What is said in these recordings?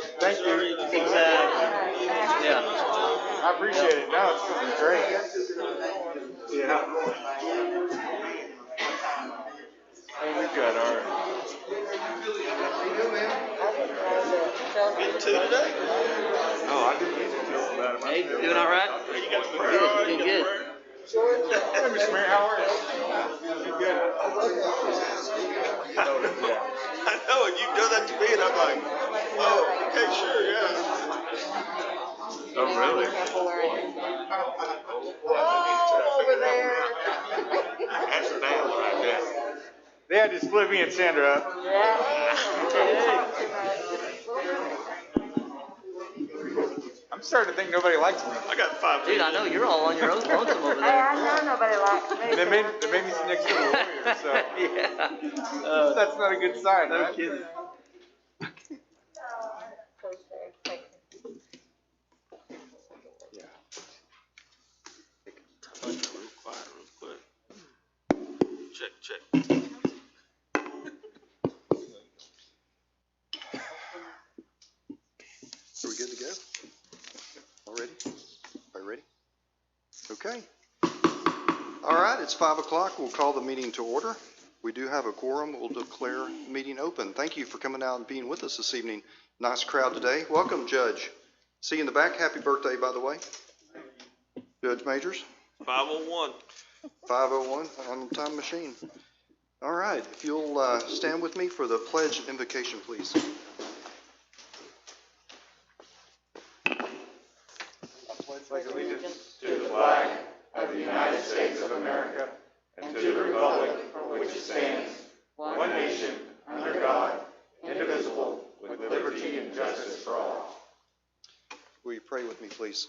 Thank you. Exactly. Yeah. I appreciate it. No, it's been great. Yeah. Hey, we got our. Me too today. Oh, I didn't get to feel about it. Hey, doing all right? You got the prayer. Good, doing good. Hey, Mr. Mayor, how are you? You good? I know, and you've done that to me, and I'm like, oh, okay, sure, yeah. Oh, really? Oh, over there. That's the man right there. They had to split me and Sandra up. I'm starting to think nobody likes me. I got 5 Dude, I know you're all on your own lonesome over Hey, there. I know nobody likes me. They made me sit next to the lawyer, so Yeah. that's not a good sign, No right? kidding. Real quiet, real quick. Check. Are we good to go? Already? Are you ready? Okay. All right, it's 5 o'clock. We'll call the meeting to order. We do have a quorum. We'll declare meeting open. Thank you for coming out and being with us this evening. Nice crowd today. Welcome, Judge. See you in the back. Happy birthday, by the way. Judge Majors. 501. 501 on the time machine. All right, if you'll stand with me for the pledge and invocation, please. Pledge allegiance to the flag of the United States of America and to the republic for which it stands, one nation, under God, indivisible, with liberty and justice for all. Will you pray with me, please?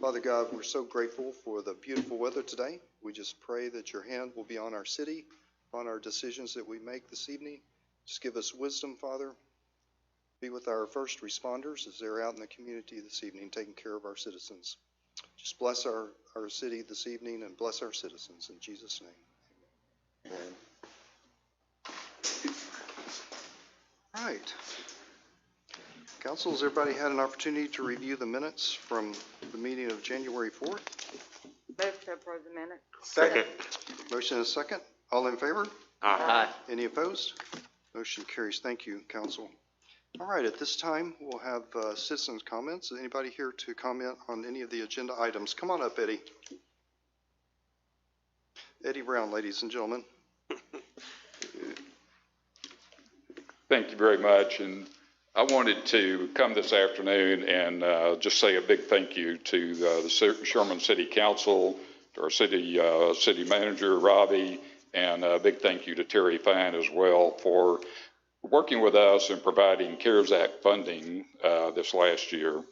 Father God, we're so grateful for the beautiful weather today. We just pray that your hand will be on our city, on our decisions that we make this evening. Just give us wisdom, Father. Be with our first responders as they're out in the community this evening, taking care of our citizens. Just bless our city this evening and bless our citizens. In Jesus' name. Amen. All right. Council, has everybody had an opportunity to review the minutes from the meeting of January 4th? Move to approve the minutes. Second. Motion is second. All in favor? Aye. Any opposed? Motion carries. Thank you, Council. All right, at this time, we'll have citizens' comments. Is anybody here to comment on any of the agenda items? Come on up, Eddie. Eddie Brown, ladies and gentlemen. Thank you very much. And I wanted to come this afternoon and just say a big thank you to the Sherman City Council, to our city manager, Robbie, and a big thank you to Terry Fine as well for working with us and providing CARES Act funding this last year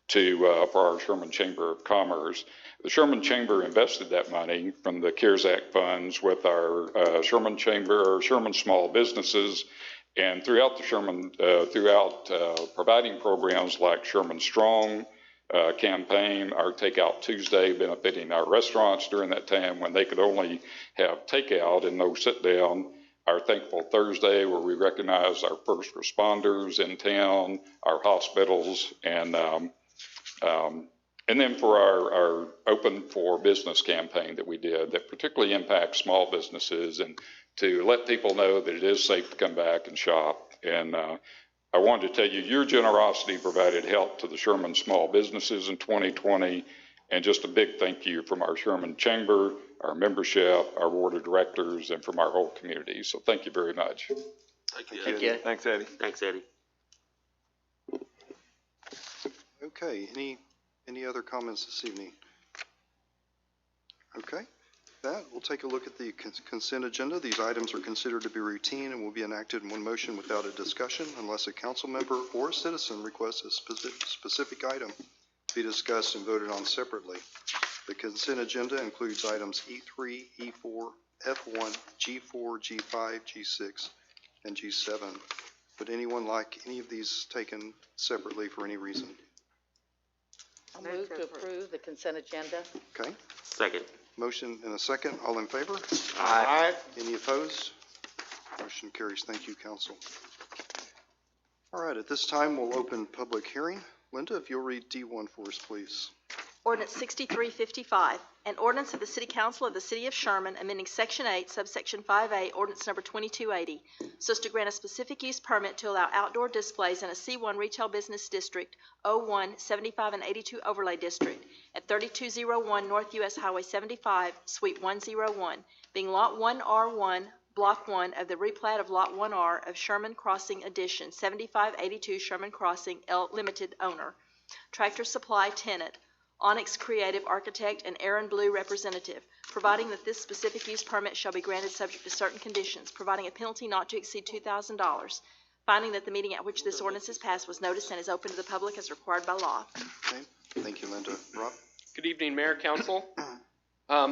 for our Sherman Chamber of Commerce. The Sherman Chamber invested that money from the CARES Act funds with our Sherman Chamber, or Sherman Small Businesses, and throughout the Sherman, providing programs like Sherman Strong campaign, our Takeout Tuesday, benefiting our restaurants during that time when they could only have takeout and no sit down. Our Thankful Thursday, where we recognize our first responders in town, our hospitals, and then for our Open for Business campaign that we did that particularly impacts small businesses and to let people know that it is safe to come back and shop. And I wanted to tell you, your generosity provided help to the Sherman small businesses in 2020, and just a big thank you from our Sherman Chamber, our membership, our board of directors, and from our whole community. So thank you very much. Thank you. Thank you. Thanks, Eddie. Thanks, Eddie. Okay, any other comments this evening? Okay, that we'll take a look at the consent agenda. These items are considered to be routine and will be enacted in one motion without a discussion unless a council member or a citizen requests a specific item to be discussed and voted on separately. The consent agenda includes items E3, E4, F1, G4, G5, G6, and G7. Would anyone like any of these taken separately for any reason? I'll move to approve the consent agenda. Okay, Second. motion and a second. All in favor? Aye. Any opposed? Motion carries. Thank you, council. All right, at this time, we'll open public hearing. Linda, if you'll read D1 for us, please. Ordinance 6355, an ordinance of the City Council of the City of Sherman amending Section 8, subsection 5A, ordinance number 2280, so as to grant a specific use permit to allow outdoor displays in a C1 Retail Business District, 01, 75, and 82 Overlay District at 3201 North US Highway 75, Suite 101, being Lot 1R1, Block 1 of the replat of Lot 1R of Sherman Crossing Addition, 7582 Sherman Crossing, L. Limited Owner. Tractor Supply Tenant, Onyx Creative Architect, and Aaron Blue Representative, providing that this specific use permit shall be granted subject to certain conditions, providing a penalty not to exceed $2,000, finding that the meeting at which this ordinance is passed was noticed and is open to the public as required by law. Okay, thank you, Linda. Rob? Good evening, Mayor, Council.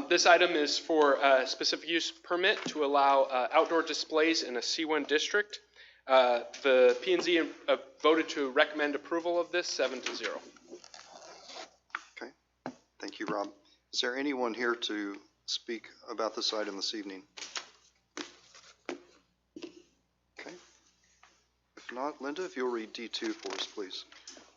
This item is for a specific use permit to allow outdoor displays in a C1 district. The P&Z voted to recommend approval of this 7-0. Okay, thank you, Rob. Is there anyone here to speak about this item this evening? Okay. If not, Linda, if you'll read D2 for us, please.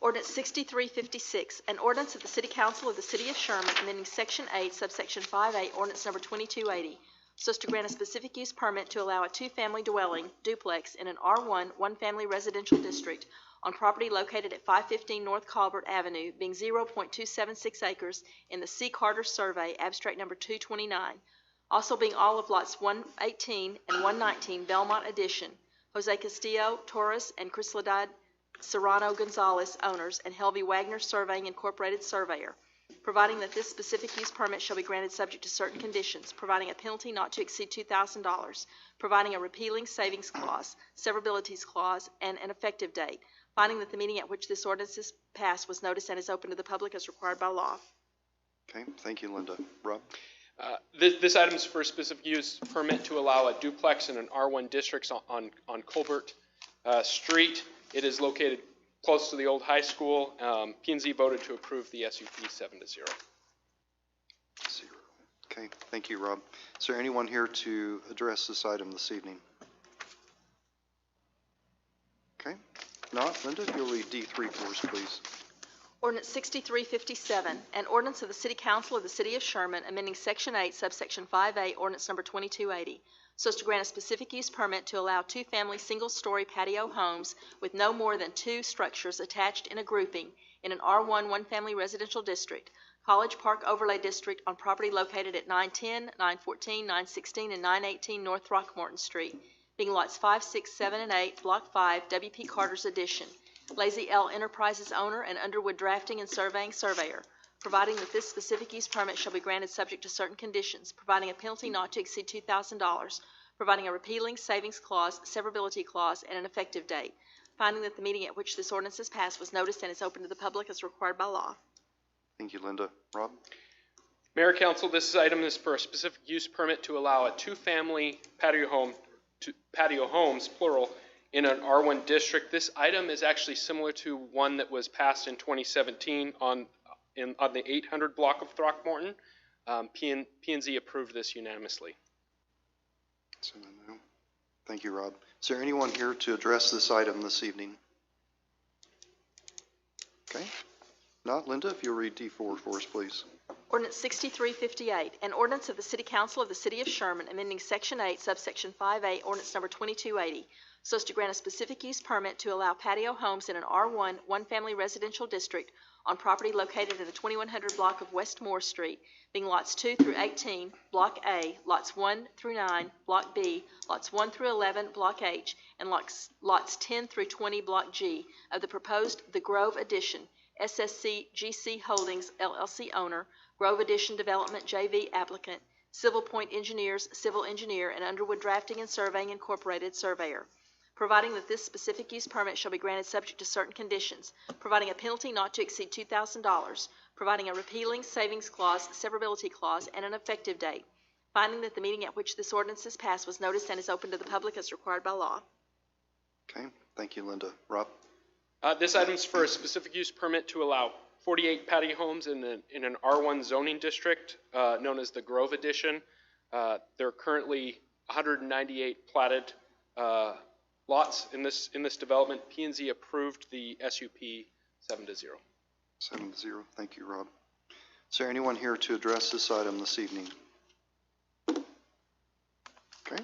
Ordinance 6356, an ordinance of the City Council of the City of Sherman amending Section 8, subsection 5A, ordinance number 2280, so as to grant a specific use permit to allow a two-family dwelling duplex in an R1 one-family residential district on property located at 515 North Colbert Avenue, being 0.276 acres in the C. Carter Survey, abstract number 229, also being all of lots 118 and 119 Belmont Addition, Jose Castillo, Torres, and Crisladad Serrano Gonzalez, owners, and Helvey Wagner Surveying Incorporated surveyor, providing that this specific use permit shall be granted subject to certain conditions, providing a penalty not to exceed $2,000, providing a repealing savings clause, severabilities clause, and an effective date, finding that the meeting at which this ordinance is passed was noticed and is open to the public as required by law. Okay, thank you, Linda. Rob? This item is for a specific use permit to allow a duplex in an R1 district on Colbert Street. It is located close to the old high school. P&Z voted to approve the SUP 7-0. 0. Okay, thank you, Rob. Is there anyone here to address this item this evening? Okay, if not, Linda, if you'll read D3 for us, please. Ordinance 6357, an ordinance of the City Council of the City of Sherman amending Section 8, subsection 5A, ordinance number 2280, so as to grant a specific use permit to allow two-family single-story patio homes with no more than two structures attached in a grouping in an R1 one-family residential district, College Park Overlay District, on property located at 910, 914, 916, and 918 North Throckmorton Street, being lots 5, 6, 7, and 8, Block 5, W.P. Carter's Addition, Lazy L Enterprises owner and Underwood Drafting and Surveying surveyor, providing that this specific use permit shall be granted subject to certain conditions, providing a penalty not to exceed $2,000, providing a repealing savings clause, severability clause, and an effective date, finding that the meeting at which this ordinance is passed was noticed and is open to the public as required by law. Thank you, Linda. Rob? Mayor, Council, this item is for a specific use permit to allow a two-family patio homes, plural, in an R1 district. This item is actually similar to one that was passed in 2017 on the 800 block of Throckmorton. P&Z approved this unanimously. Thank you, Rob. Is there anyone here to address this item this evening? Okay. Not, Linda, if you'll read D4 for us, please. Ordinance 6358, an ordinance of the City Council of the City of Sherman amending Section 8, subsection 5A, ordinance number 2280, so as to grant a specific use permit to allow patio homes in an R1 one-family residential district on property located in the 2100 block of West Moore Street, being lots 2 through 18, Block A, lots 1 through 9, Block B, lots 1 through 11, Block H, and lots 10 through 20, Block G, of the proposed The Grove Addition, SSC GC Holdings, LLC owner, Grove Addition Development JV applicant, Civil Point Engineers, civil engineer, and Underwood Drafting and Surveying Incorporated surveyor, providing that this specific use permit shall be granted subject to certain conditions, providing a penalty not to exceed $2,000, providing a repealing savings clause, severability clause, and an effective date, finding that the meeting at which this ordinance is passed was noticed and is open to the public as required by law. Okay, thank you, Linda. Rob? This item is for a specific use permit to allow 48 patio homes in an R1 zoning district known as the Grove Addition. There are currently 198 platted lots in this development. P&Z approved the SUP 7-0. 7-0. Thank you, Rob. Is there anyone here to address this item this evening? Okay.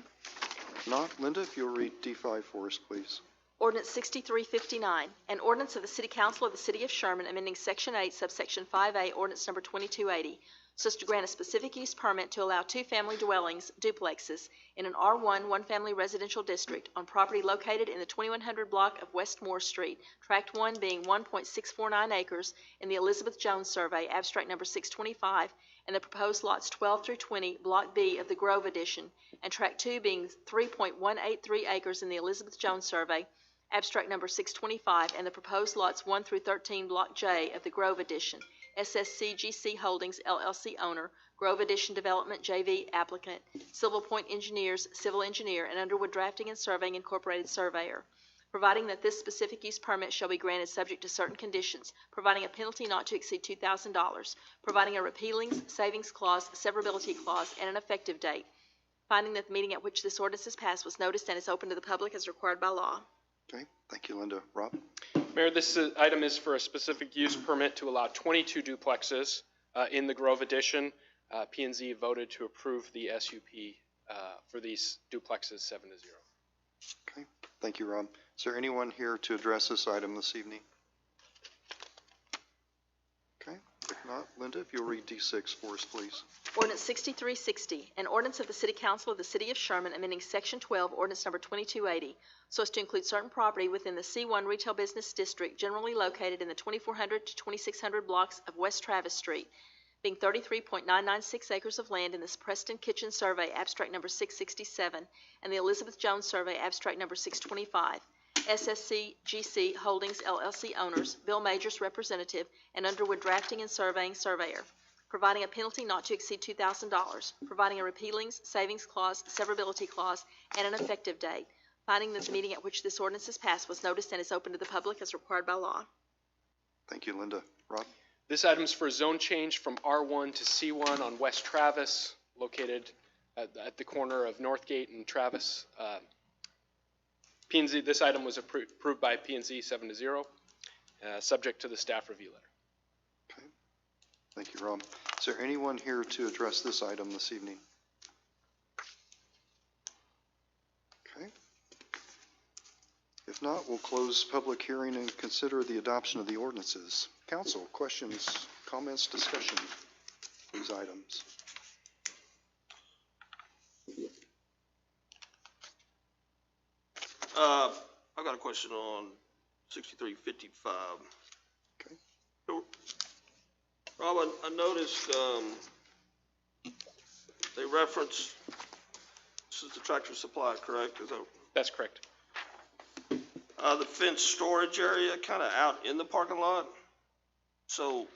If not, Linda, if you'll read D5 for us, please. Ordinance 6359, an ordinance of the City Council of the City of Sherman amending Section 8, subsection 5A, ordinance number 2280, so as to grant a specific use permit to allow two-family dwellings, duplexes, in an R1 one-family residential district on property located in the 2100 block of West Moore Street, Tract 1 being 1.649 acres in the Elizabeth Jones Survey, abstract number 625, and the proposed lots 12 through 20, Block B of the Grove Edition, and Tract 2 being 3.183 acres in the Elizabeth Jones Survey, abstract number 625, and the proposed lots 1 through 13, Block J of the Grove Edition, SSCGC Holdings LLC owner, Grove Edition Development JV applicant, Silver Point Engineers, civil engineer, and Underwood Drafting and Surveying Incorporated surveyor, providing that this specific use permit shall be granted subject to certain conditions, providing a penalty not to exceed $2,000, providing a repealing savings clause, severability clause, and an effective date, finding that the meeting at which this ordinance is passed was noticed and is open to the public as required by law. Okay. Thank you, Linda. Rob? Mayor, this item is for a specific use permit to allow 22 duplexes in the Grove Edition. P&Z voted to approve the SUP for these duplexes 7-0. Okay. Thank you, Rob. Is there anyone here to address this item this evening? Okay. If not, Linda, if you'll read D6 for us, please. Ordinance 6360, an ordinance of the City Council of the City of Sherman amending Section 12, ordinance number 2280, so as to include certain property within the C1 Retail Business District generally located in the 2400 to 2600 blocks of West Travis Street, being 33.996 acres of land in this Preston Kitchen Survey, abstract number 667, and the Elizabeth Jones Survey, abstract number 625. SSCGC Holdings LLC owners, Bill Majors representative, and Underwood Drafting and Surveying surveyor, providing a penalty not to exceed $2,000, providing a repealing savings clause, severability clause, and an effective date, finding that the meeting at which this ordinance is passed was noticed and is open to the public as required by law. Thank you, Linda. Rob? This item is for a zone change from R1 to C1 on West Travis, located at the corner of Northgate and Travis. P&Z, this item was approved by P&Z 7-0, subject to the staff review letter. Okay. Thank you, Rob. Is there anyone here to address this item this evening? Okay. If not, we'll close public hearing and consider the adoption of the ordinances. Council, questions, comments, discussion of these items? I've got a question on 6355. Okay. So, Rob, I noticed they reference, this is the Tractor Supply, correct? Is that, That's correct. the fenced storage area kind of out in the parking lot? So,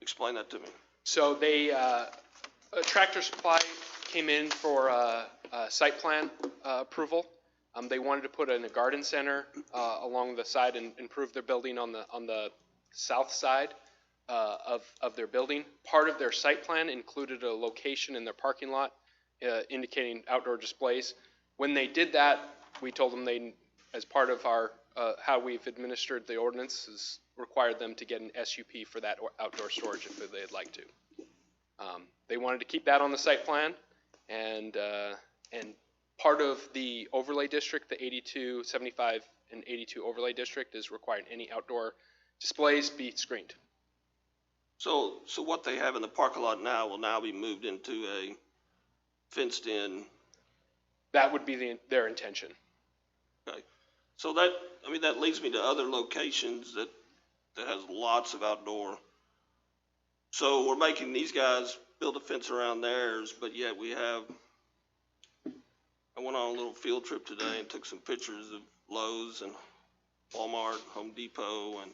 explain that to me. So they, Tractor Supply came in for site plan approval. They wanted to put in a garden center along the side and improve their building on the south side of their building. Part of their site plan included a location in their parking lot indicating outdoor displays. When they did that, we told them they, as part of our how we've administered the ordinances, required them to get an SUP for that outdoor storage if they'd like to. They wanted to keep that on the site plan, and part of the overlay district, the 82, 75, and 82 overlay district, is requiring any outdoor displays be screened. So what they have in the parking lot now will now be moved into a fenced-in. That would be their intention. Okay. So that, I mean, that leads me to other locations that has lots of outdoor. So we're making these guys build a fence around theirs, but yet we have, I went on a little field trip today and took some pictures of Lowe's and Walmart, Home Depot, and,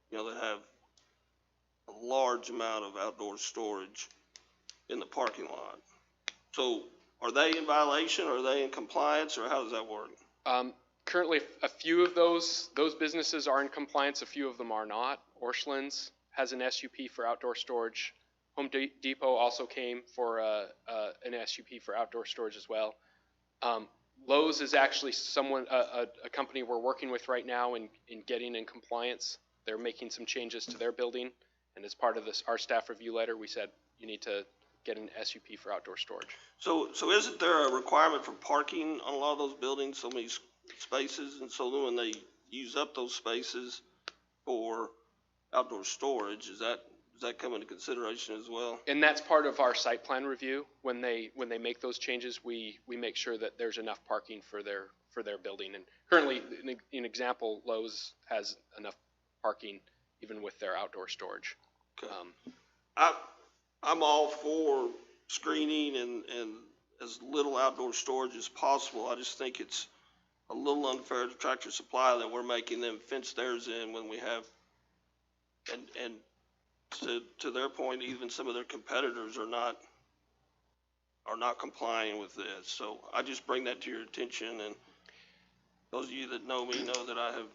you know, they have a large amount of outdoor storage in the parking lot. So are they in violation? Are they in compliance, or how does that work? Currently, a few of those businesses are in compliance. A few of them are not. Orscheln's has an SUP for outdoor storage. Home Depot also came for an SUP for outdoor storage as well. Lowe's is actually a company we're working with right now in getting in compliance. They're making some changes to their building, and as part of our staff review letter, we said you need to get an SUP for outdoor storage. So isn't there a requirement for parking on a lot of those buildings, so many spaces? And so then when they use up those spaces for outdoor storage, does that come into consideration as well? And that's part of our site plan review. When they make those changes, we make sure that there's enough parking for their building. And currently, an example, Lowe's has enough parking even with their outdoor storage. Okay. I'm all for screening and as little outdoor storage as possible. I just think it's a little unfair to Tractor Supply that we're making them fence theirs in when we have, and to their point, even some of their competitors are not complying with this. So I just bring that to your attention, and those of you that know me know that I have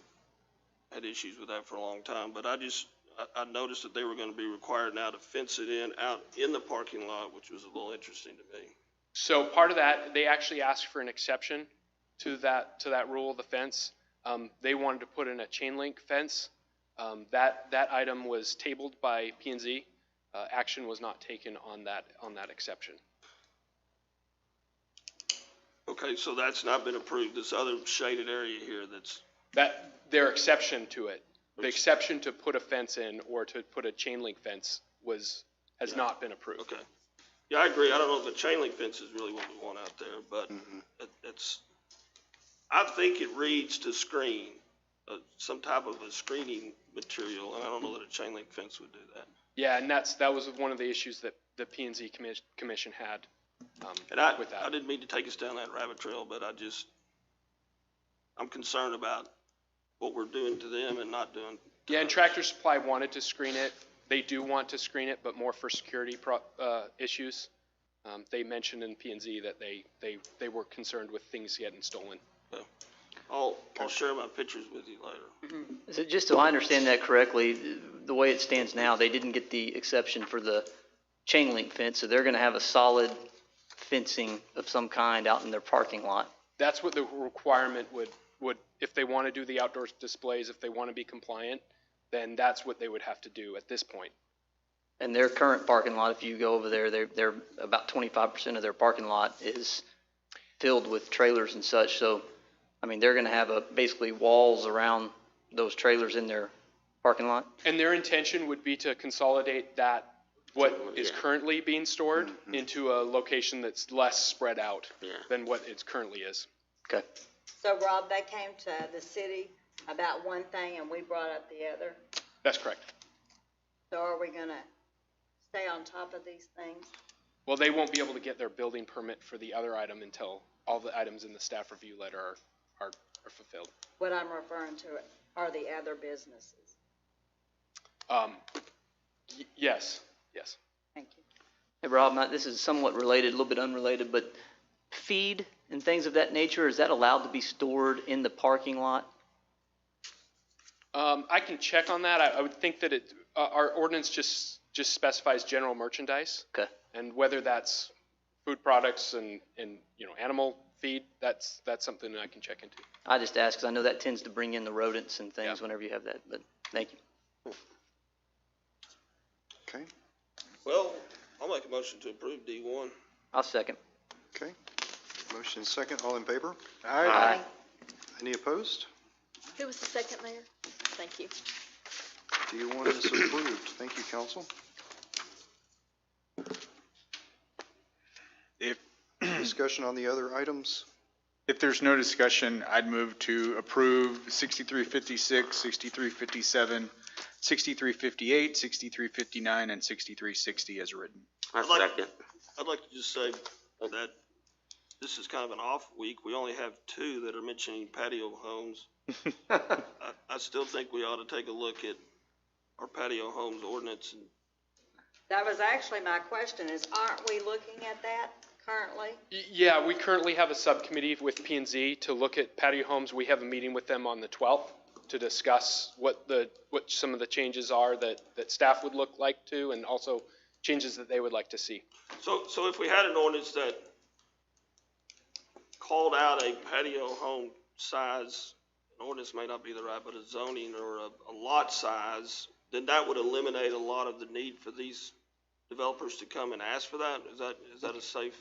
had issues with that for a long time, but I noticed that they were gonna be required now to fence it in out in the parking lot, which was a little interesting to me. So part of that, they actually asked for an exception to that rule, the fence. They wanted to put in a chain link fence. That item was tabled by P&Z. Action was not taken on that exception. Okay, so that's not been approved, this other shaded area here Their exception to it, the exception to put a fence in or to put a chain link fence has not been approved. Okay. Yeah, I agree. I don't know if a chain link fence is really what we want out there, but I think it reads to screen, some type of a screening material, and I don't know that a chain link fence would do that. Yeah, and that was one of the issues that the P&Z commission had with that. I didn't mean to take us down that rabbit trail, but I'm concerned about what we're doing to them and not doing. Yeah, and Tractor Supply wanted to screen it. They do want to screen it, but more for security issues. They mentioned in P&Z that they were concerned with things getting stolen. Okay. I'll share my pictures with you later. So just so I understand that correctly, the way it stands now, they didn't get the exception for the chain link fence, so they're gonna have a solid fencing of some kind out in their parking lot. That's what the requirement would, if they want to do the outdoor displays, if they want to be compliant, then that's what they would have to do at this point. And their current parking lot, if you go over there, they're about 25% of their parking lot is filled with trailers and such. So, I mean, they're going to have basically walls around those trailers in their parking lot. And their intention would be to consolidate what is currently being stored into a location that's less spread out than what it currently is. Okay. So Rob, they came to the city about one thing and we brought up the other. That's correct. So are we gonna stay on top of these things? Well, they won't be able to get their building permit for the other item until all the items in the staff review letter are fulfilled. What I'm referring to are the other businesses. Yes. Thank you. Hey, Rob, this is somewhat related, a little bit unrelated, but feed and things of that nature, is that allowed to be stored in the parking lot? I can check on that. I would think that our ordinance just specifies general merchandise. Okay. And whether that's food products and animal feed, that's something that I can check into. I just ask because I know that tends to bring in the rodents and things whenever you have that, but thank you. Okay, Well, I'll make a motion to approve D1. I'll second. okay. Motion second, all in favor? Aye. Any opposed? Who was the second, Mayor? Thank you. D1 is approved. Thank you, council. Discussion on the other items? If there's no discussion, I'd move to approve 6356, 6357, 6358, 6359, and 6360 as written. I'd like to just say that this is kind of an off week. We only have two that are mentioning patio homes. I still think we ought to take a look at our patio homes ordinance. That was actually my question is, aren't we looking at that currently? Yeah, we currently have a subcommittee with P&Z to look at patio homes. We have a meeting with them on the 12th to discuss what some of the changes are that staff would look like to, and also changes that they would like to see. So if we had an ordinance that called out a patio home size, an ordinance may not be the right, but a zoning or a lot size, then that would eliminate a lot of the need for these developers to come and ask for that? Is that a safe?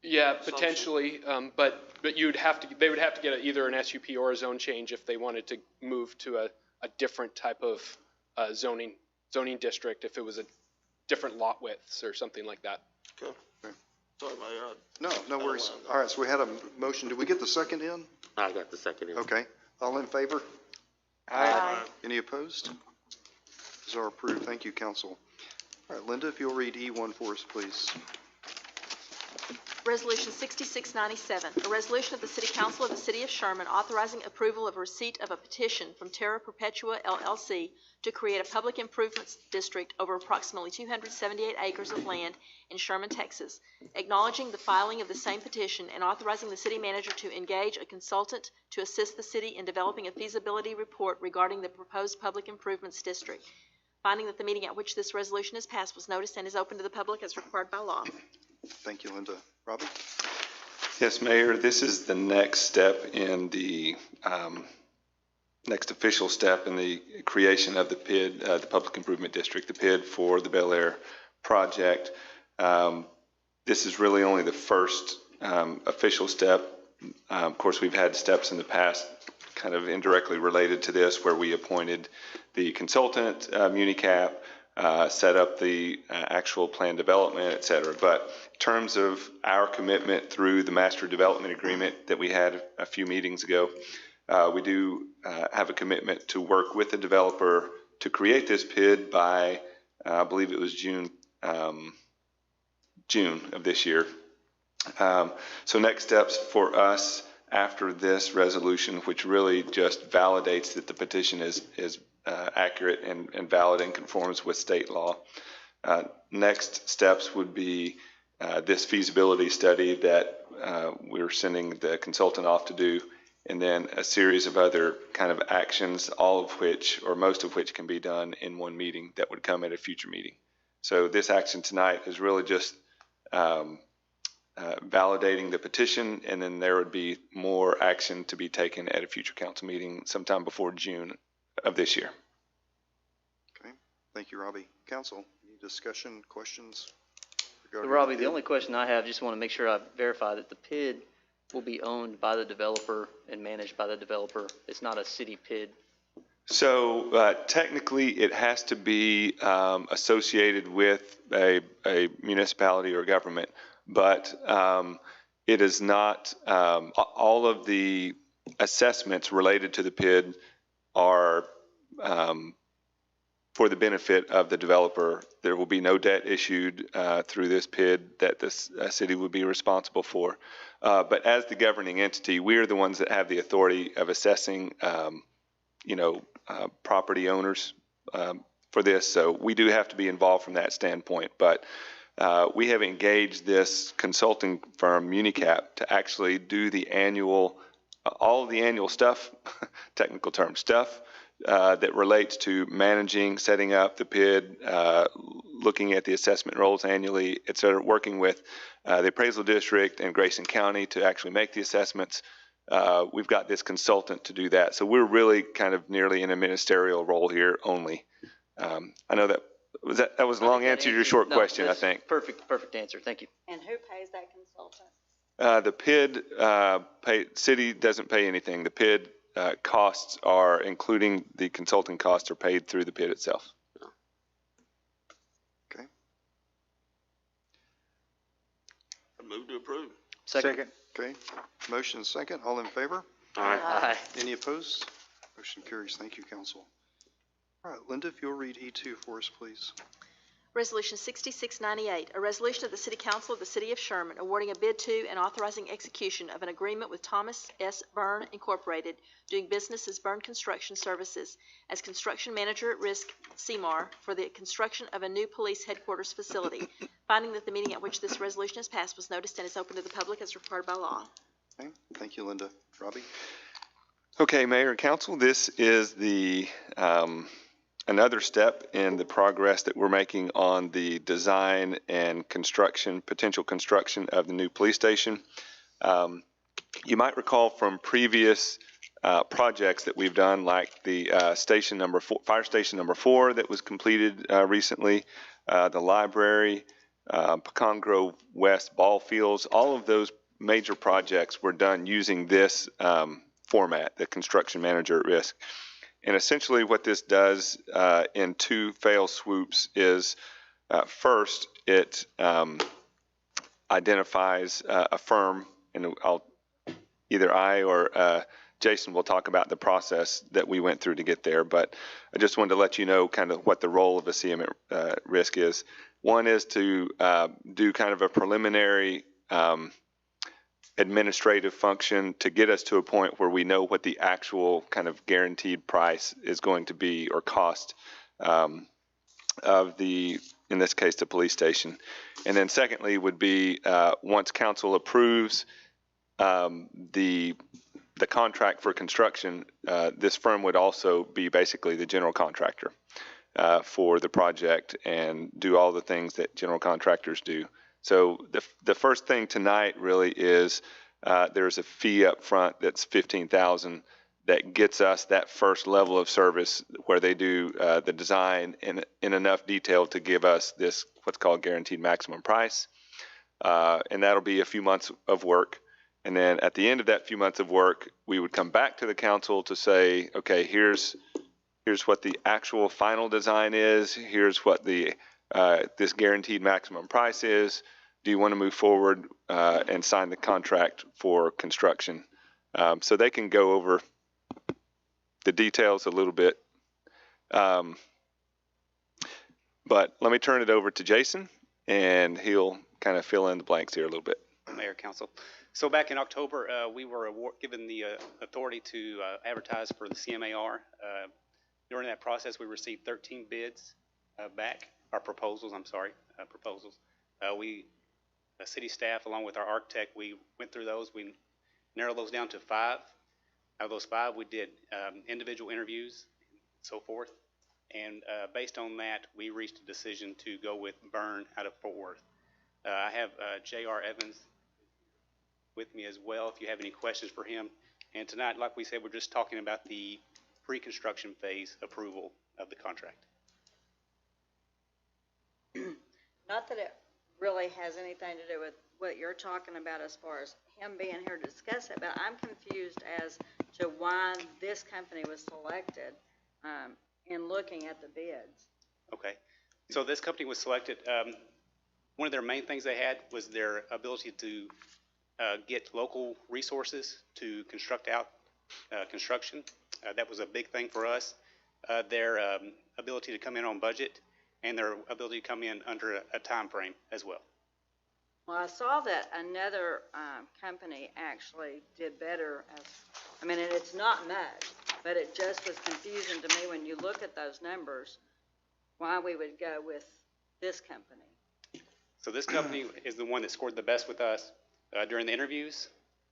Yeah, assumption? potentially, but you'd have to, they would have to get either an SUP or a zone change if they wanted to move to a different type of zoning district, if it was a different lot widths or something like that. Okay. Sorry, Mayor. No worries. All right, so we had a motion. Did we get the second in? I got the second. Okay. All in favor? Aye. Any opposed? These are approved. Thank you, council. All right, Linda, if you'll read E1 for us, please. Resolution 6697, a resolution of the City Council of the City of Sherman authorizing approval of receipt of a petition from Terra Perpetua LLC to create a public improvements district over approximately 278 acres of land in Sherman, Texas, acknowledging the filing of the same petition and authorizing the city manager to engage a consultant to assist the city in developing a feasibility report regarding the proposed public improvements district. Finding that the meeting at which this resolution is passed was noticed and is open to the public as required by law. Thank you, Linda. Robbie? Yes, Mayor, this is the next step in the, next official step in the creation of the PID, the Public Improvement District, the PID for the Bel Air project. This is really only the first official step. Of course, we've had steps in the past kind of indirectly related to this where we appointed the consultant, MuniCap, set up the actual plan development, et cetera. But in terms of our commitment through the master development agreement that we had a few meetings ago, we do have a commitment to work with the developer to create this PID by, I believe it was June of this year. So next steps for us after this resolution, which really just validates that the petition is accurate and valid and conforms with state law. Next steps would be this feasibility study that we're sending the consultant off to do, and then a series of other kind of actions, all of which, or most of which, can be done in one meeting that would come at a future meeting. So this action tonight is really just validating the petition, and then there would be more action to be taken at a future council meeting sometime before June of this year. Okay. Thank you, Robbie. Council, any discussion, questions? So Robbie, the only question I have, just want to make sure I verify that the PID will be owned by the developer and managed by the developer. It's not a city PID. So technically, it has to be associated with a municipality or government, but it is not. All of the assessments related to the PID are for the benefit of the developer. There will be no debt issued through this PID that this city would be responsible for. But as the governing entity, we are the ones that have the authority of assessing, property owners for this. So we do have to be involved from that standpoint. But we have engaged this consulting firm, MuniCap, to actually do the annual, all of the annual stuff, technical term stuff, that relates to managing, setting up the PID, looking at the assessment rolls annually, et cetera, working with the appraisal district and Grayson County to actually make the assessments. We've got this consultant to do that. So we're really kind of nearly in a ministerial role here only. I know that was a long answer to your short question, I think. Perfect answer. Thank you. And who pays that consultant? The PID, city doesn't pay anything. The PID costs are, including the consulting costs, are paid through the PID itself. Okay. I move to approve. Second. Okay. Motion second. All in favor? Aye. Any opposed? Motion carries. Thank you, council. All right, Linda, if you'll read E2 for us, please. Resolution 6698, a resolution of the City Council of the City of Sherman awarding a bid to and authorizing execution of an agreement with Thomas S. Byrne Incorporated, doing business as Byrne Construction Services, as construction manager at risk, CMAR, for the construction of a new police headquarters facility. Finding that the meeting at which this resolution is passed was noticed and is open to the public as required by law. Okay. Thank you, Linda. Robbie? Okay, Mayor and Council, this is the another step in the progress that we're making on the design and construction, potential construction of the new police station. You might recall from previous projects that we've done, like the fire station number 4 that was completed recently, the library, Pecan Grove West ball fields. All of those major projects were done using this format, the construction manager at risk. And essentially what this does in 2 fail swoops is first, it identifies a firm, and either I or Jason will talk about the process that we went through to get there, but I just wanted to let you know kind of what the role of a CM at risk is. One is to do kind of a preliminary administrative function to get us to a point where we know what the actual kind of guaranteed price is going to be, or cost of the, in this case, the police station. And then secondly would be once council approves the contract for construction, this firm would also be basically the general contractor for the project and do all the things that general contractors do. So the first thing tonight really is there's a fee up front that's $15,000 that gets us that first level of service where they do the design in enough detail to give us this what's called guaranteed maximum price, and that'll be a few months of work. And then at the end of that few months of work, we would come back to the council to say, okay, here's what the actual final design is. Here's what the this guaranteed maximum price is. Do you want to move forward and sign the contract for construction? So they can go over the details a little bit. But let me turn it over to Jason, and he'll kind of fill in the blanks here a little bit. Mayor, Council. So back in October, we were given the authority to advertise for the CMAR. During that process, we received 13 bids back, or proposals, I'm sorry, proposals. City staff, along with our architect, we went through those. We narrowed those down to 5. Out of those 5, we did individual interviews and so forth. And based on that, we reached a decision to go with Byrne out of Fort Worth. I have J.R. Evans with me as well if you have any questions for him. And tonight, like we said, we're just talking about the pre-construction phase approval of the contract. Not that it really has anything to do with what you're talking about as far as him being here to discuss it, but I'm confused as to why this company was selected in looking at the bids. Okay. So this company was selected. One of their main things they had was their ability to get local resources to construct out construction. That was a big thing for us. Their ability to come in on budget and their ability to come in under a time frame as well. Well, I saw that another company actually did better. And it's not much, but it just was confusing to me when you look at those numbers, why we would go with this company. So this company is the one that scored the best with us during the interviews.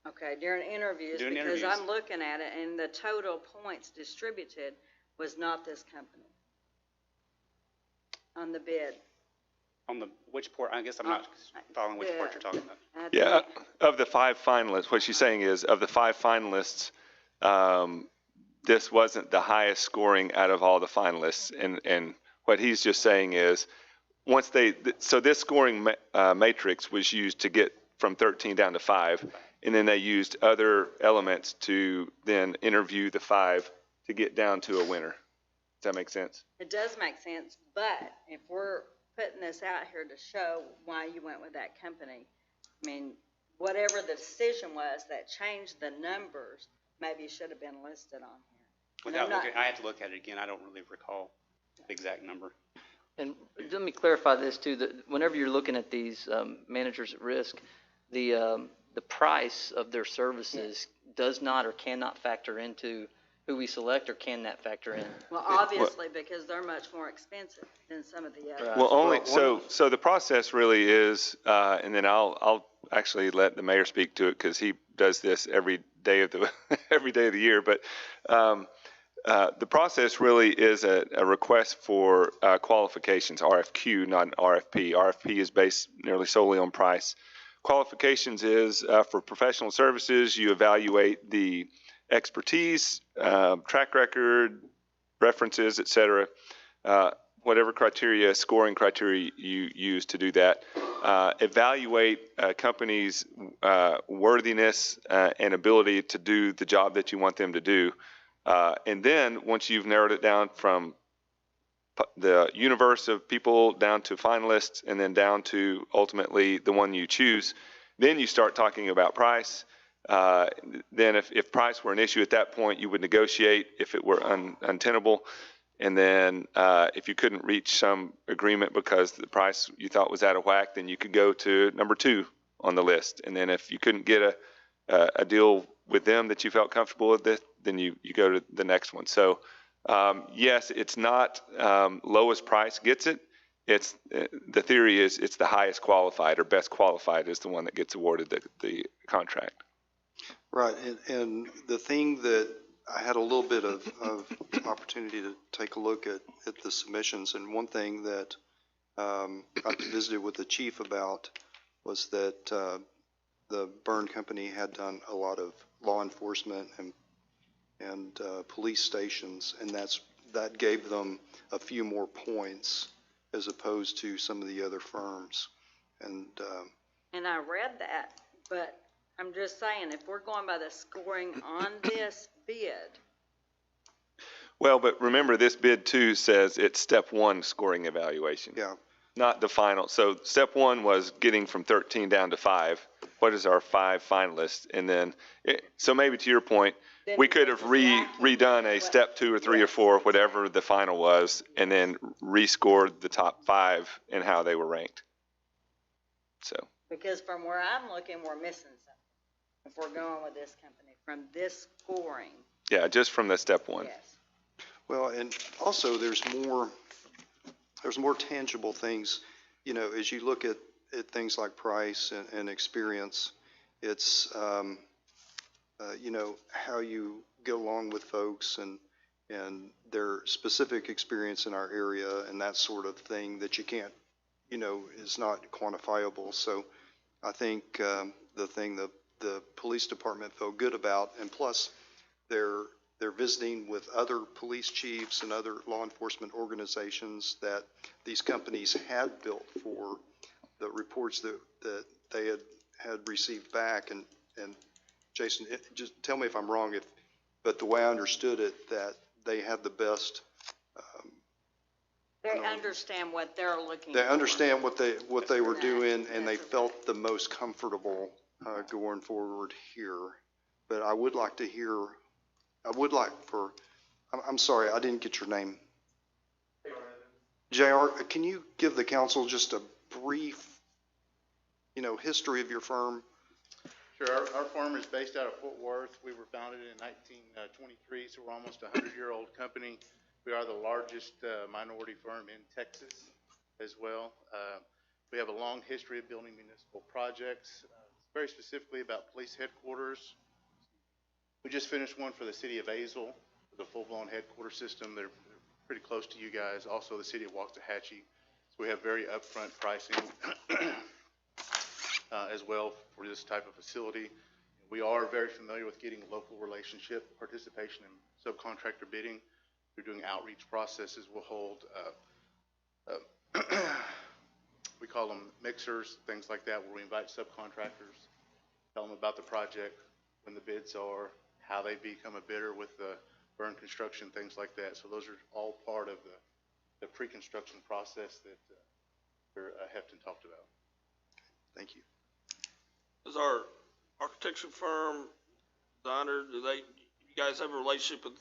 Okay, during interviews, I'm looking at it, and the total points distributed was not this company on the bid. On the which part? I guess I'm not following which part you're talking about. Yeah, of the 5 finalists, what she's saying is of the 5 finalists, this wasn't the highest scoring out of all the finalists. And what he's just saying is once so this scoring matrix was used to get from 13 down to 5, and then they used other elements to then interview the 5 to get down to a winner. Does that make sense? It does make sense, but if we're putting this out here to show why you went with that company, whatever the decision was that changed the numbers, maybe it should have been listed on here. I have to look at it again. I don't really recall the exact number. And let me clarify this too, that whenever you're looking at these managers at risk, the price of their services does not or cannot factor into who we select, or can that factor in? Well, obviously, because they're much more expensive than some of the others. Well, so the process really is, and then I'll actually let the mayor speak to it because he does this every day of the year. But the process really is a request for qualifications, RFQ, not an RFP. RFP is based nearly solely on price. qualifications is for professional services, you evaluate the expertise, track record, references, et cetera, whatever criteria, scoring criteria you use to do that. Evaluate a company's worthiness and ability to do the job that you want them to do. And then once you've narrowed it down from the universe of people down to finalists and then down to ultimately the one you choose, then you start talking about price. Then if price were an issue at that point, you would negotiate if it were untenable. And then if you couldn't reach some agreement because the price you thought was out of whack, then you could go to number 2 on the list. And then if you couldn't get a deal with them that you felt comfortable with, then you go to the next one. So yes, it's not lowest price gets it. It's the theory is it's the highest qualified or best qualified is the one that gets awarded the contract. Right, and the thing that I had a little bit of opportunity to take a look at the submissions, and one thing that I visited with the chief about was that the Byrne Company had done a lot of law enforcement and police stations, and that gave them a few more points as opposed to some of the other firms. And I read that, but I'm just saying, if we're going by the scoring on this bid. Well, but remember this bid 2 says it's step 1 scoring evaluation. yeah, Not the final. So step 1 was getting from 13 down to 5. What is our 5 finalists? And then, so maybe to your point, we could have redone a step 2 or 3 or 4, whatever the final was, and then rescored the top 5 and how they were ranked. So. Because from where I'm looking, we're missing something. If we're going with this company, from this scoring. Yeah, just from the step 1. Yes. well, and also there's more tangible things, you know, as you look at things like price and experience, it's, you know, how you get along with folks and their specific experience in our area and that sort of thing that you can't, you know, is not quantifiable. So I think the thing the police department felt good about, and plus they're visiting with other police chiefs and other law enforcement organizations that these companies had built for the reports that they had received back. And Jason, just tell me if I'm wrong, but the way I understood it, that they had the best. They understand what they're looking for. They understand what they were doing, and they felt the most comfortable going forward here. But I would like to hear. I'm sorry, I didn't get your name. JR, can you give the council just a brief, you know, history of your firm? Sure. Our firm is based out of Fort Worth. We were founded in 1923, so we're almost a 100-year-old company. We are the largest minority firm in Texas as well. We have a long history of building municipal projects, very specifically about police headquarters. We just finished one for the city of Azle, the full-blown headquarters system. They're pretty close to you guys. Also, the city of Waxahachie. So we have very upfront pricing as well for this type of facility. We are very familiar with getting local relationship participation in subcontractor bidding. We're doing outreach processes. We'll hold, we call them mixers, things like that, where we invite subcontractors, tell them about the project, when the bids are, how they become a bidder with the Byrne Construction, things like that. So those are all part of the pre-construction process that Hefton talked about. Thank you. Does our architecture firm, designer, you guys have a relationship with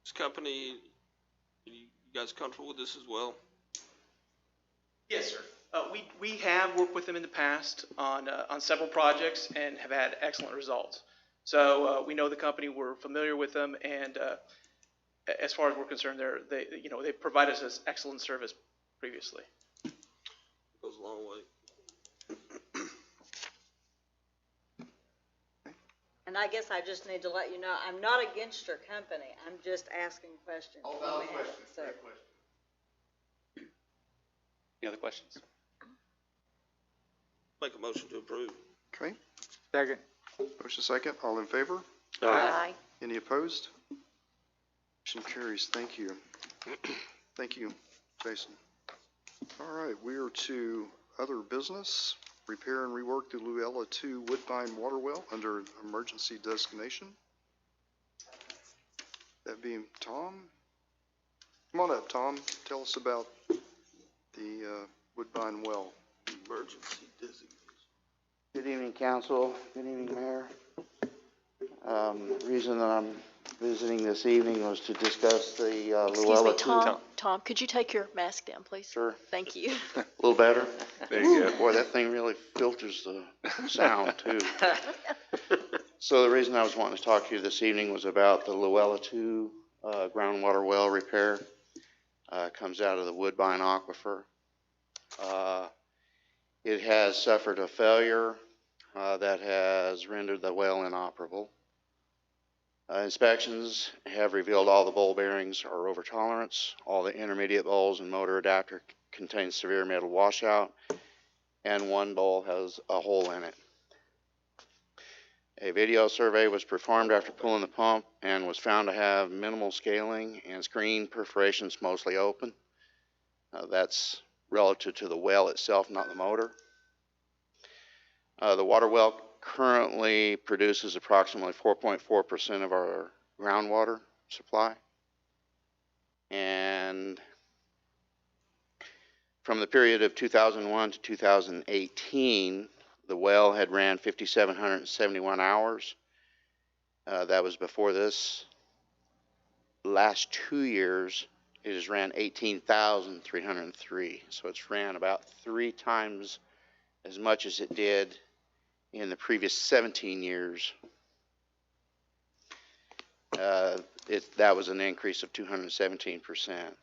this company? Are you guys comfortable with this as well? Yes, sir. We have worked with them in the past on several projects and have had excellent results. So we know the company, we're familiar with them, and as far as we're concerned, they provide us this excellent service previously. It goes a long way. And I guess I just need to let you know, I'm not against your company. I'm just asking questions. All valid questions. So, Great question. Any other questions? Make a motion to approve. Okay, Second. motion second, all in favor? Aye. Any opposed? Motion carries. Thank you. Thank you, Jason. All right, we are to other business. Repair and rework the Luella 2 Woodbine Water Well under emergency designation. That being Tom. Come on up, Tom. Tell us about the Woodbine Well. Emergency designation. Good evening, council. Good evening, Mayor. Reason that I'm visiting this evening was to discuss the Excuse Luella me, 2. Tom, could you take your mask down, please? Sure. Thank you. A little better? There you go. Boy, that thing really filters the sound, too. So the reason I was wanting to talk to you this evening was about the Luella 2 groundwater well repair. Comes out of the Woodbine Aquifer. It has suffered a failure that has rendered the well inoperable. Inspections have revealed all the bowl bearings are over tolerance, all the intermediate bowls and motor adapter contain severe metal washout, and one bowl has a hole in it. A video survey was performed after pulling the pump and was found to have minimal scaling and screen perforations mostly open. That's relative to the well itself, not the motor. The water well currently produces approximately 4.4% of our groundwater supply. And from the period of 2001 to 2018, the well had ran 5,771 hours. That was before this. Last 2 years, it has ran 18,303. So it's ran about 3 times as much as it did in the previous 17 years. That was an increase of 217%.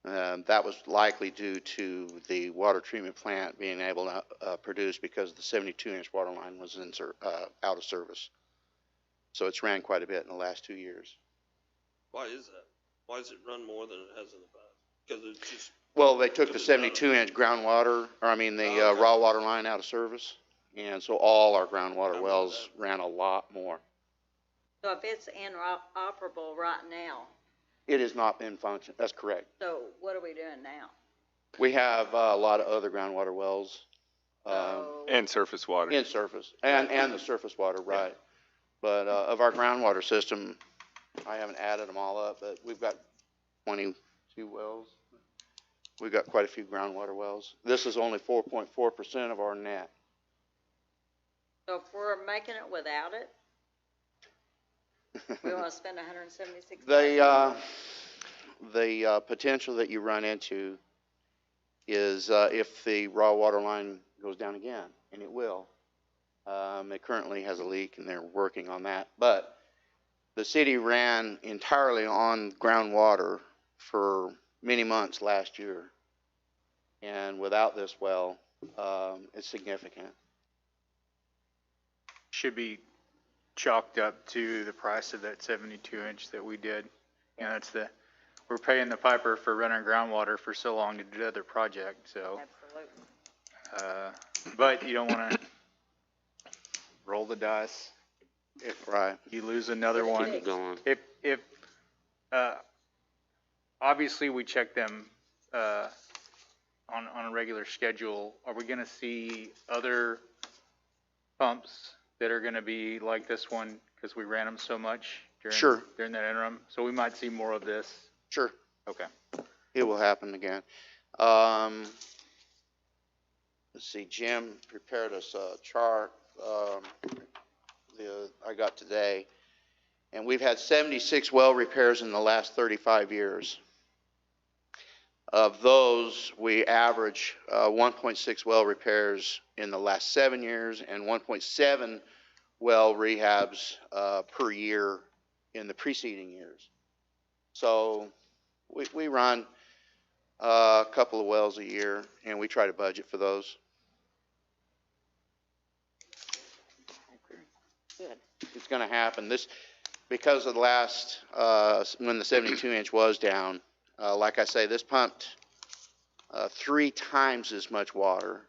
That was likely due to the water treatment plant being able to produce because the 72-inch water line was out of service. So it's ran quite a bit in the last 2 years. Why is that? Why does it run more than it has in the past? Because it's just. Well, they took the 72-inch the raw water line out of service. And so all our groundwater wells ran a lot more. So if it's inoperable right now, It has not been functioning. That's correct. so what are we doing now? We have a lot of other groundwater wells And surface water. in surface and the surface water, right? But of our groundwater system, I haven't added them all up, but we've got 22 wells. We've got quite a few groundwater wells. This is only 4.4% of our net. So if we're making it without it, we want to spend $176? The potential that you run into is if the raw water line goes down again, and it will. It currently has a leak, and they're working on that. But the city ran entirely on groundwater for many months last year. And without this well, it's significant. Should be chalked up to the price of that 72-inch that we did. You know, we're paying the piper for running groundwater for so long to do the other project, so. Absolutely. But you don't want to roll the dice. If Right. you lose another one. Keep going. If obviously we check them on a regular schedule, are we going to see other pumps that are going to be like this one because we ran them so much during that interim? So we might see more of this. Sure. Okay. It will happen again. Let's see, Jim prepared us a chart I got today, and we've had 76 well repairs in the last 35 years. Of those, we average 1.6 well repairs in the last 7 years and 1.7 well rehabs per year in the preceding years. So we run a couple of wells a year, and we try to budget for those. Good. It's going to happen. Because of the last, when the 72-inch was down, like I say, this pumped 3 times as much water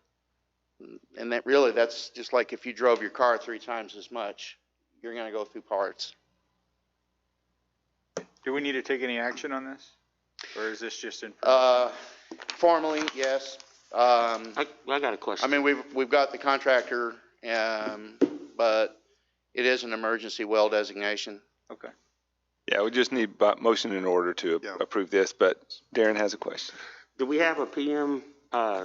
And that really, that's just like if you drove your car 3 times as much, you're gonna go through parts. Do we need to take any action on this? Or is this just in? Formally, yes. I got a question. I mean, we've got the contractor, but it is an emergency well designation. Okay. Yeah, we just need motion in order to Yeah. approve this, but Darren has a question. Do we have a PM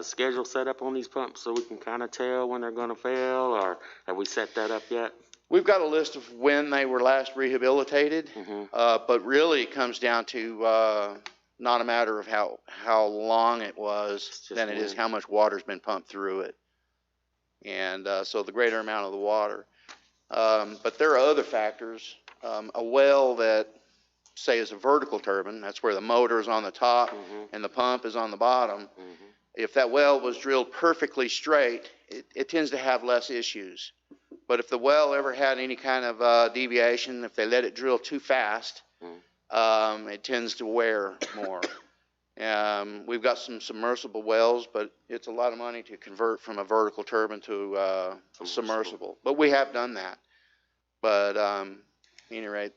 schedule set up on these pumps so we can kind of tell when they're going to fail, or have we set that up yet? We've got a list of when they were last rehabilitated, but really it comes down to not a matter of how long it was than it is how much water's been pumped through it. And so the greater amount of the water. But there are other factors. A well that, say, is a vertical turbine, that's where the motor is on the top and the pump is on the bottom. If that well was drilled perfectly straight, it tends to have less issues. But if the well ever had any kind of deviation, if they let it drill too fast, it tends to wear more. We've got some submersible wells, but it's a lot of money to convert from a vertical turbine to a submersible. But we have done that. But at any rate,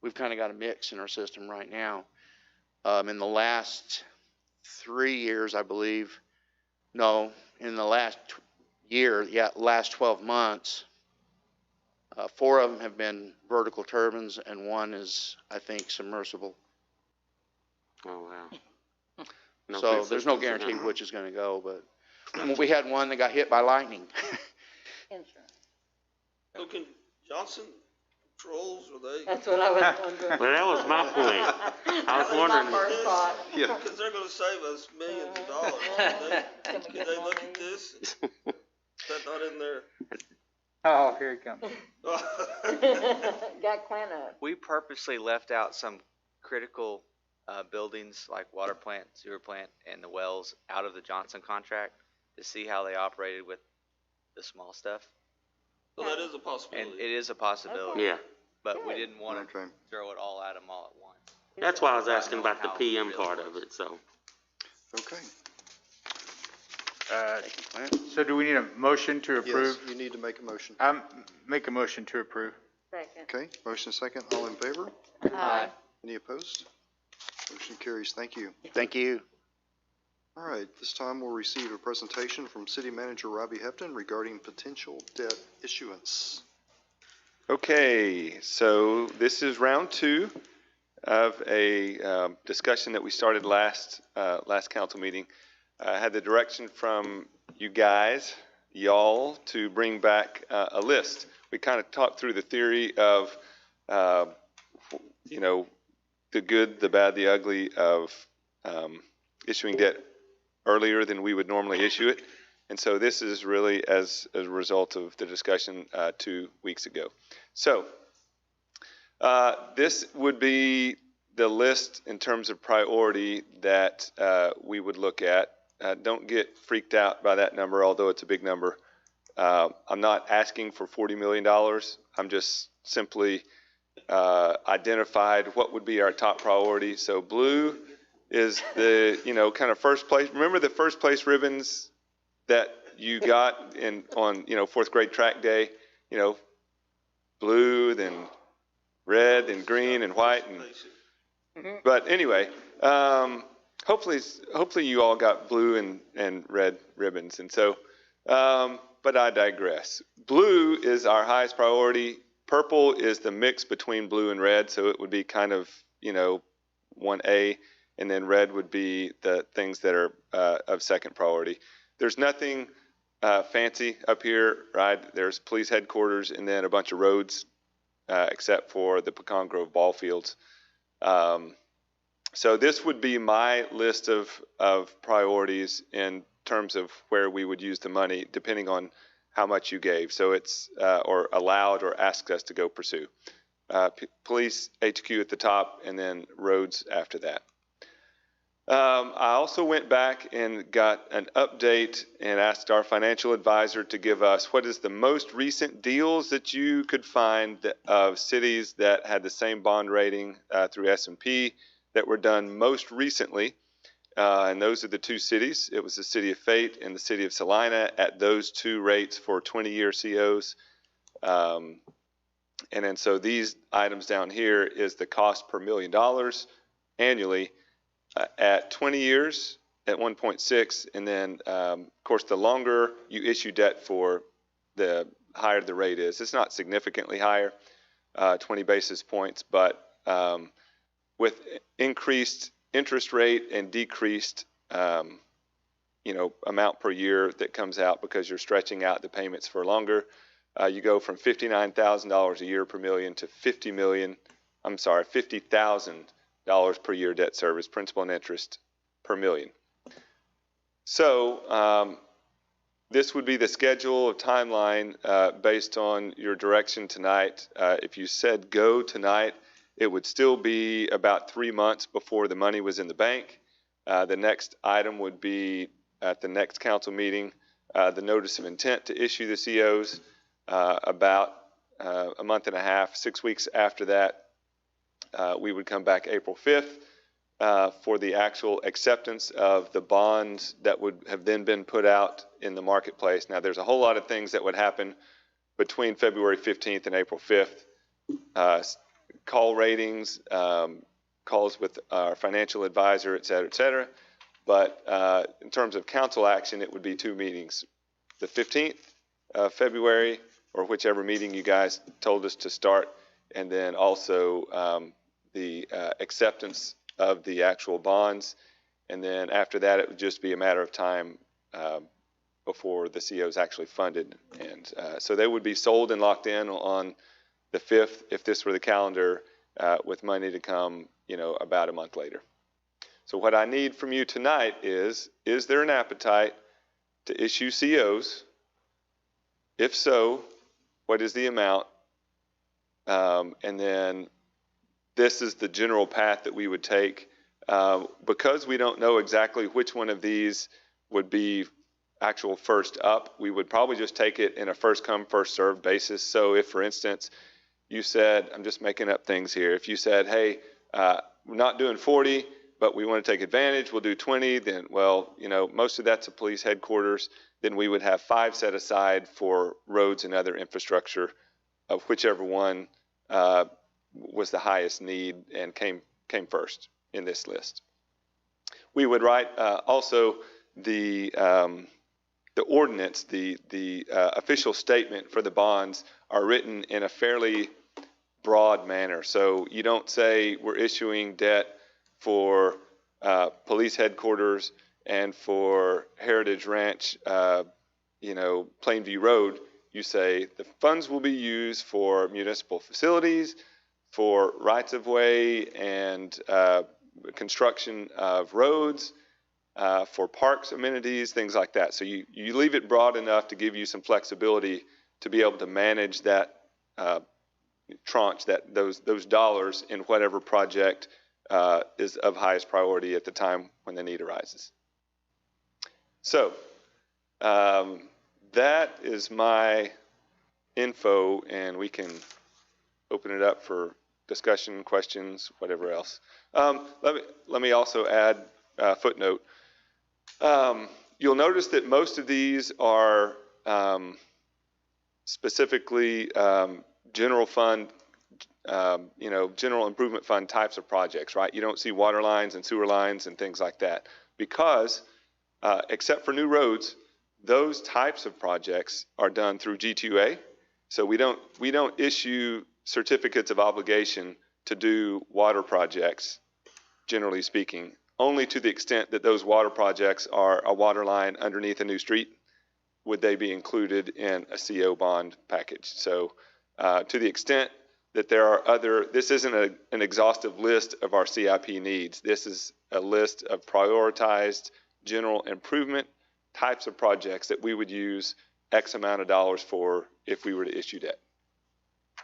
we've kind of got a mix in our system right now. In the last 3 years, I believe, no, in the last last 12 months, 4 of them have been vertical turbines and 1 is, I think, submersible. Oh, wow. No So there's no consistency guarantee now. which is going to go, but we had one that got hit by lightning. Insurance. So can Johnson Controls, are they? That's what I was wondering. Well, that was my point. I was wondering. My first thought. Yeah. Because they're gonna save us millions of dollars. Can we Can get they more look at money? this? Is that not in there? Oh, here it comes. Got Clint up. We purposely left out some critical buildings like water plant, sewer plant, and the wells out of the Johnson contract to see how they operated with the small stuff. So that is a And possibility. it is a possibility, Yeah, but we didn't want to Okay. throw it all at them all at once. that's why I was asking about the PM part of it, so. Okay. So do we need a motion to Yes, approve? you need to make a motion. Make a motion to approve. Second. Okay, motion second. All in favor? Aye. Any opposed? Motion carries. Thank you. Thank you. All right, this time we'll receive a presentation from City Manager Robbie Hepton regarding potential debt issuance. Okay, so this is round 2 of a discussion that we started last council meeting. I had the direction from you guys, y'all, to bring back a list. We kind of talked through the theory of, the good, the bad, the ugly of issuing debt earlier than we would normally issue it. And so this is really as a result of the discussion 2 weeks ago. So this would be the list in terms of priority that we would look at. Don't get freaked out by that number, although it's a big number. I'm not asking for $40 million. I'm just simply identified what would be our top priority. So blue is the, kind of first place. Remember the first place ribbons that you got on 4th grade track day? Blue, then red, then green, and white. But anyway, hopefully you all got blue and red ribbons. And so, but I digress. Blue is our highest priority. Purple is the mix between blue and red, so it would be kind of, 1A, and then red would be the things that are of second priority. There's nothing fancy up here, right? There's police headquarters and then a bunch of roads, except for the Pecan Grove ball fields. So this would be my list of priorities in terms of where we would use the money, depending on how much you gave. So it's or allowed or asked us to go pursue. Police HQ at the top, and then roads after that. I also went back and got an update and asked our financial advisor to give us what is the most recent deals that you could find of cities that had the same bond rating through S&P that were done most recently. And those are the two cities. It was the city of Fate and the city of Salina at those two rates for 20-year COs. And then so these items down here is the cost per $1 million annually at 20 years at 1.6. And then, of course, the longer you issue debt for, the higher the rate is. It's not significantly higher, 20 basis points, but with increased interest rate and decreased, amount per year that comes out because you're stretching out the payments for longer, you go from $59,000 a year per million to $50,000 per year debt service, principal and interest per million. So this would be the schedule of timeline based on your direction tonight. If you said go tonight, it would still be about 3 months before the money was in the bank. The next item would be at the next council meeting, the notice of intent to issue the COs. About a month and a half, 6 weeks after that, we would come back April 5th for the actual acceptance of the bonds that would have then been put out in the marketplace. Now, there's a whole lot of things that would happen between February 15th and April 5th. Call ratings, calls with our financial advisor, et cetera, et cetera. But in terms of council action, it would be 2 meetings, the 15th of February, or whichever meeting you guys told us to start, and then also the acceptance of the actual bonds. And then after that, it would just be a matter of time before the CO is actually funded. And so they would be sold and locked in on the 5th, if this were the calendar, with money to come, about a month later. So what I need from you tonight is there an appetite to issue COs? If so, what is the amount? And then this is the general path that we would take. Because we don't know exactly which one of these would be actual first up, we would probably just take it in a first come, first served basis. So if, for instance, you said, I'm just making up things here. If you said, hey, we're not doing 40, but we want to take advantage, we'll do 20, then, most of that's a police headquarters. Then we would have 5 set aside for roads and other infrastructure, of whichever one was the highest need and came first in this list. We would write also the ordinance, the official statement for the bonds are written in a fairly broad manner. So you don't say we're issuing debt for police headquarters and for Heritage Ranch, Plainview Road. You say the funds will be used for municipal facilities, for rights of way and construction of roads, for parks, amenities, things like that. So you leave it broad enough to give you some flexibility to be able to manage that tranche, those dollars in whatever project is of highest priority at the time when the need arises. So that is my info, and we can open it up for discussion, questions, whatever else. Let me also add a footnote. You'll notice that most of these are specifically general fund, general improvement fund types of projects, right? You don't see water lines and sewer lines and things like that because, except for new roads, those types of projects are done through G2A. So we don't issue certificates of obligation to do water projects, generally speaking, only to the extent that those water projects are a water line underneath a new street. Would they be included in a CO bond package? So to the extent that there are this isn't an exhaustive list of our CIP needs. This is a list of prioritized general improvement types of projects that we would use X amount of dollars for if we were to issue debt.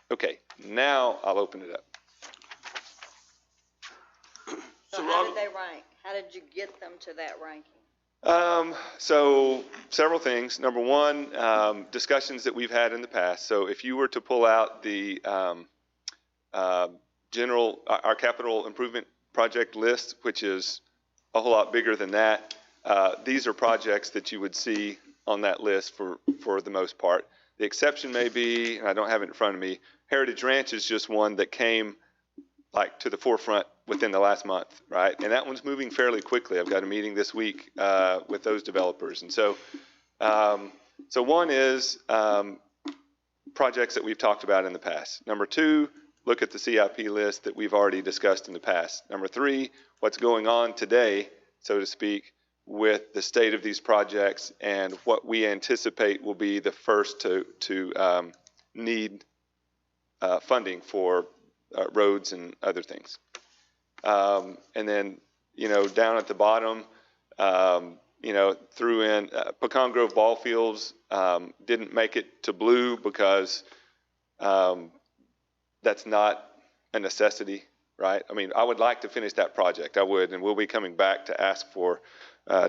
Okay, now I'll open it up. So how did they rank? How did you get them to that ranking? So several things. Number one, discussions that we've had in the past. So if you were to pull out the our capital improvement project list, which is a whole lot bigger than that. These are projects that you would see on that list for the most part. The exception may be, and I don't have it in front of me, Heritage Ranch is just one that came like to the forefront within the last month, right? And that one's moving fairly quickly. I've got a meeting this week with those developers. And so, so one is projects that we've talked about in the past. Number two, look at the CIP list that we've already discussed in the past. Number three, what's going on today, so to speak, with the state of these projects and what we anticipate will be the first to need funding for roads and other things. And then, you know, down at the bottom, you know, threw in Pecan Grove Ball Fields, didn't make it to blue because that's not a necessity, right? I mean, I would like to finish that project. I would, and we'll be coming back to ask for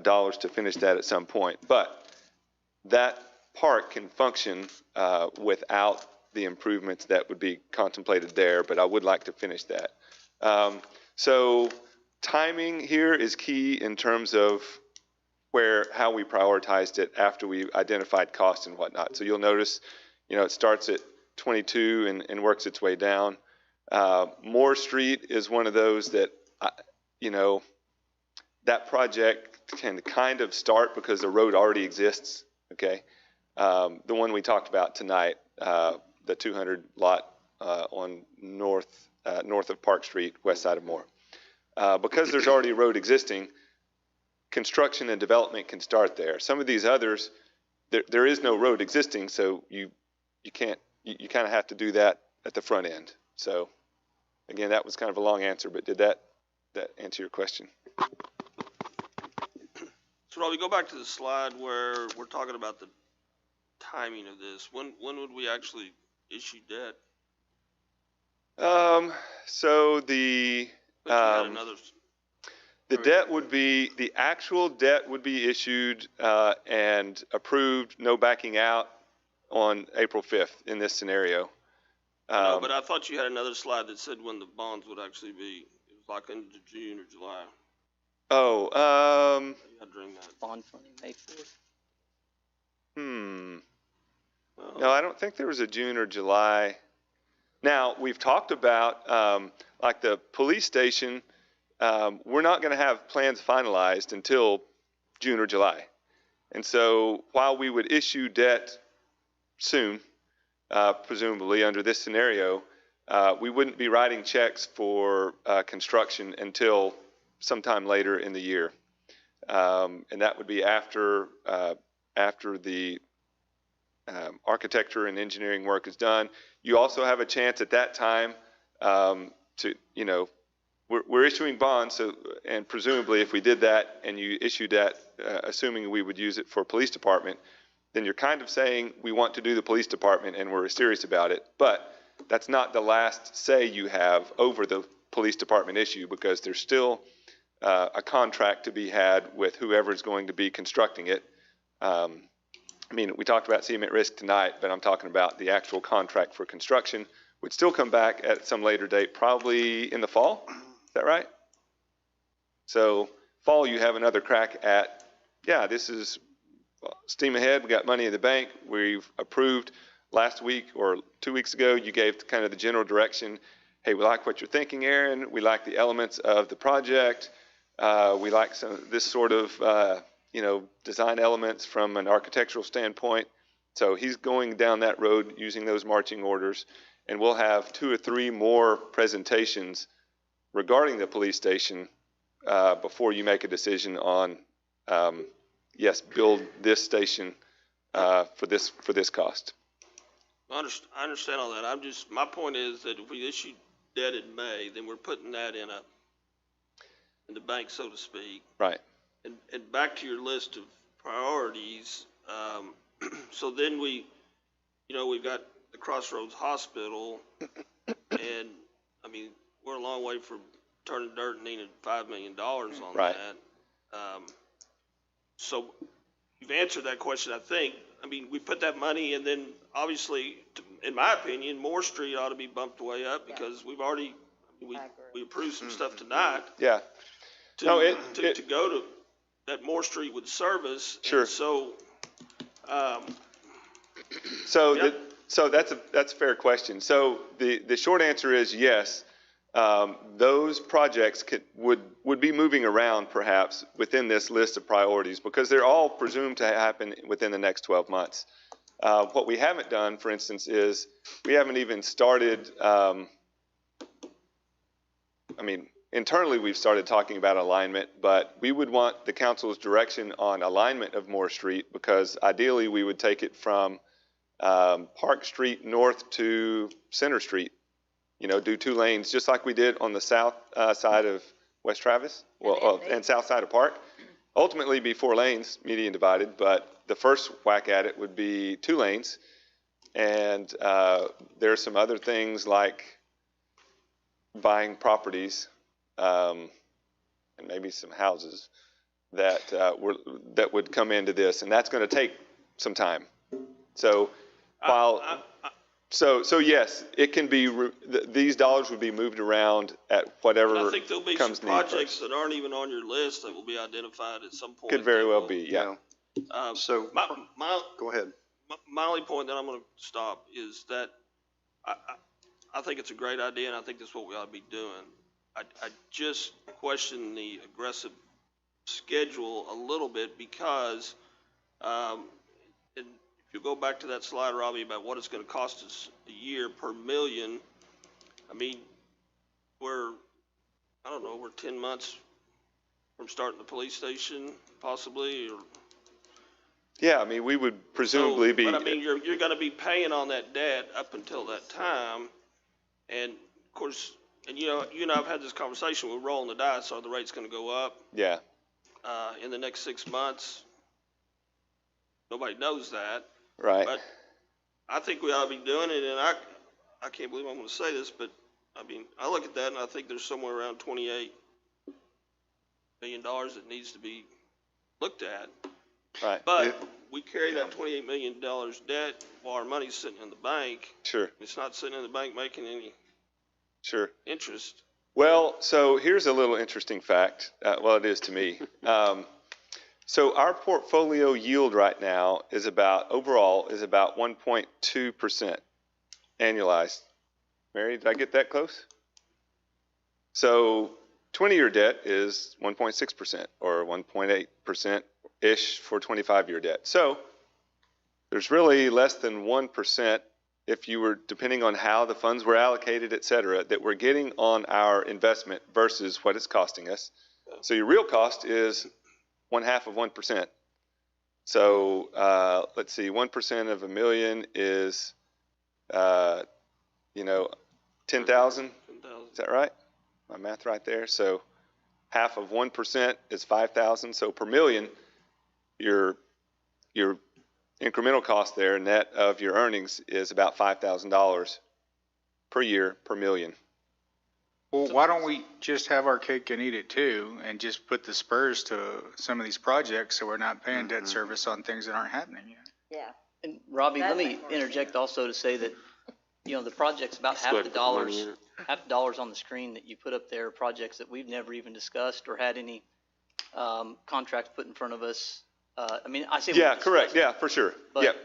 dollars to finish that at some point. But that park can function without the improvements that would be contemplated there, but I would like to finish that. So timing here is key in terms of how we prioritized it after we identified costs and whatnot. So you'll notice, you know, it starts at 22 and works its way down. Moore Street is one of those that, you know, that project can kind of start because the road already exists, okay? The one we talked about tonight, the 200 lot on north of Park Street, west side of Moore. Because there's already a road existing, construction and development can start there. Some of these others, there is no road existing, so you kind of have to do that at the front end. So again, that was kind of a long answer, but did that answer your question? So Robbie, go back to the slide where we're talking about the timing of this. When would we actually issue debt? So the debt would be, the actual debt would be issued and approved, no backing out, on April 5th in this scenario. No, but I thought you had another slide that said when the bonds would actually be, it was like into June or July. Oh, I dreamed that. Bond funding May 4th. No, I don't think there was a June or July. Now, we've talked about, like the police station, we're not going to have plans finalized until June or July. And so while we would issue debt soon, presumably under this scenario, we wouldn't be writing checks for construction until sometime later in the year. And that would be after the architecture and engineering work is done. You also have a chance at that time to, you know, we're issuing bonds, so, and presumably if we did that and you issued that, assuming we would use it for police department, then you're kind of saying we want to do the police department and we're serious about it. But that's not the last say you have over the police department issue, because there's still a contract to be had with whoever's going to be constructing it. I mean, we talked about CM at risk tonight, but I'm talking about the actual contract for construction would still come back at some later date, probably in the fall. Is that right? So fall, you have another crack at, yeah, this is steam ahead. We got money in the bank. We've approved last week or 2 weeks ago. You gave kind of the general direction. Hey, we like what you're thinking, Aaron. We like the elements of the project. We like some this sort of, you know, design elements from an architectural standpoint. So he's going down that road using those marching orders, and we'll have 2 or 3 more presentations regarding the police station before you make a decision on, yes, build this station for this cost. I understand all that. My point is that if we issue debt in May, then we're putting that in the bank, so to speak. Right. And back to your list of priorities, so then we've got the Crossroads Hospital, and I mean, we're a long way from turning dirt and needing $5 million on right. that. So you've answered that question, I think. I mean, we put that money, and then obviously, in my opinion, Moore Street ought to be bumped way up because we've already, we approved some stuff tonight. Yeah. to go to, that Moore Street would service. Sure. And so, So, Yep. so that's a fair question. So the short answer is yes. Those projects would be moving around perhaps within this list of priorities because they're all presumed to happen within the next 12 months. What we haven't done, for instance, is we haven't even started, internally we've started talking about alignment, but we would want the council's direction on alignment of Moore Street because ideally we would take it from Park Street north to Center Street, do 2 lanes, just like we did on the south side of West Travis, and south side of Park. Ultimately be 4 lanes, median divided, but the first whack at it would be 2 lanes. And there's some other things like buying properties and maybe some houses that would come into this, and that's going to take some time. So so yes, it can be. These dollars would be moved around at whatever I think there'll be some comes needed projects first. that aren't even on your list that will be identified at some point. Could very well be, yeah. So, go ahead. My only point that I'm going to stop is that I think it's a great idea, and I think that's what we ought to be doing. I just question the aggressive schedule a little bit because, if you go back to that slide, Robbie, about what it's going to cost us a year per million, we're 10 months from starting the police station, possibly, or. Yeah, we would presumably be. But you're going to be paying on that debt up until that time, and of course, and you and I've had this conversation. We're rolling the dice. Are the rates going to go up? Yeah. In the next 6 months? Nobody knows that. Right. But I think we ought to be doing it, and I can't believe I'm going to say this, but I look at that and I think there's somewhere around $28 million that needs to be looked at. Right. But we carry that $28 million debt while our money's sitting in the bank. Sure. It's not sitting in the bank making any interest. Well, so here's a little interesting fact. It is to me. So our portfolio yield right now is about 1.2% annualized. Mary, did I get that close? So 20-year debt is 1.6% or 1.8%-ish for 25-year debt. So there's really less than 1% if you were, depending on how the funds were allocated, et cetera, that we're getting on our investment versus what it's costing us. So your real cost is 0.5%. So let's see, 1% of $1 million is, 10,000. Is that right? My math right there. So half of 1% is 5,000. So per million, your incremental cost there, net of your earnings, is about $5,000 per year per million. Well, why don't we just have our cake and eat it too, and just put the spurs to some of these projects so we're not paying debt service on things that aren't happening yet? Yeah. And Robbie, let That me makes more interject also to say that, the project's about half the dollars on the screen that you put up there are projects that we've never even discussed or had any contracts put in front of us. I say. Yeah, correct. Yeah, for sure. But, Yep.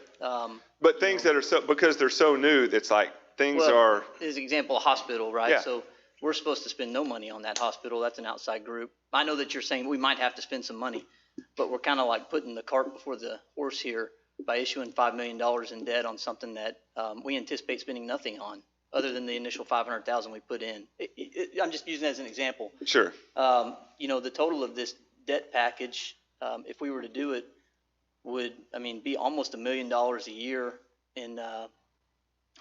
But things that are because they're so new, it's like things are. As an example, a hospital, right? Yeah. So we're supposed to spend no money on that hospital. That's an outside group. I know that you're saying we might have to spend some money, but we're kind of like putting the cart before the horse here by issuing $5 million in debt on something that we anticipate spending nothing on other than the initial $500,000 we put in. I'm just using it as an example. Sure. The total of this debt package, if we were to do it, would, be almost $1 million a year in,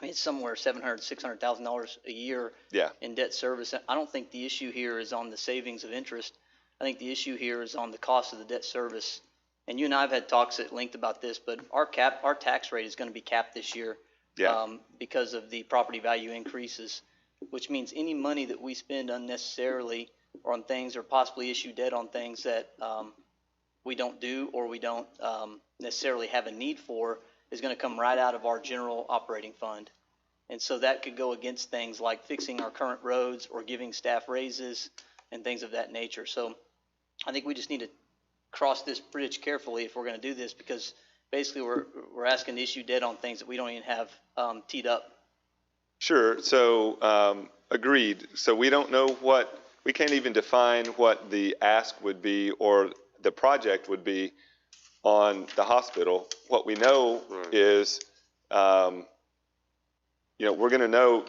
it's somewhere $600,000 a year in debt service. I don't think the issue here is on the savings of interest. I think the issue here is on the cost of the debt service. And you and I have had talks at length about this, but our tax rate is going to be capped this year because of the property value increases, which means any money that we spend unnecessarily or on things or possibly issue debt on things that we don't do or we don't necessarily have a need for is going to come right out of our general operating fund. And so that could go against things like fixing our current roads or giving staff raises and things of that nature. So I think we just need to cross this bridge carefully if we're gonna do this, because basically we're asking to issue debt on things that we don't even have, teed up. Sure, so, agreed. So we don't know we can't even define what the ask would be or the project would be on the hospital. What we know is, we're gonna know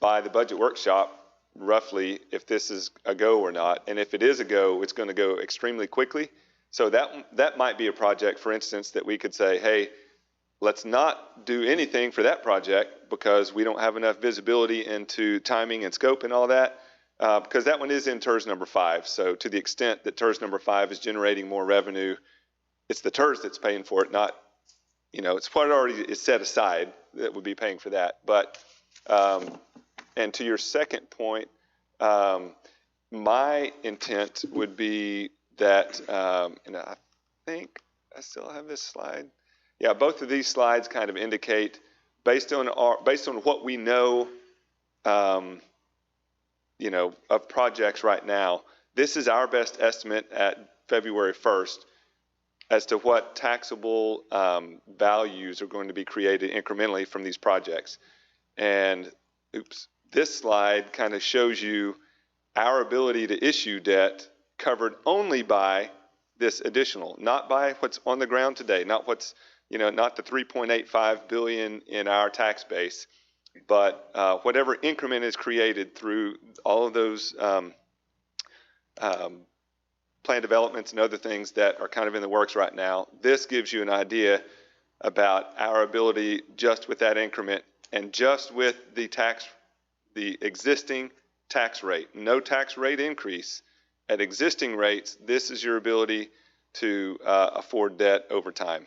by the budget workshop roughly if this is a go or not. And if it is a go, it's gonna go extremely quickly. So that might be a project, for instance, that we could say, hey, let's not do anything for that project because we don't have enough visibility into timing and scope and all that, because that one is in TERS number 5. So to the extent that TERS number 5 is generating more revenue, it's the TERS that's paying for it, not, it's what already is set aside that would be paying for that. But, and to your second point, my intent would be that, and I think I still have this slide. Yeah, both of these slides kind of indicate, based on what we know, of projects right now, this is our best estimate at February 1st as to what taxable values are going to be created incrementally from these projects. And this slide kind of shows you our ability to issue debt covered only by this additional, not by what's on the ground today, not what's, not the 3.85 billion in our tax base, but whatever increment is created through all of those plan developments and other things that are kind of in the works right now. This gives you an idea about our ability just with that increment and just with the existing tax rate, no tax rate increase. At existing rates, this is your ability to afford debt over time.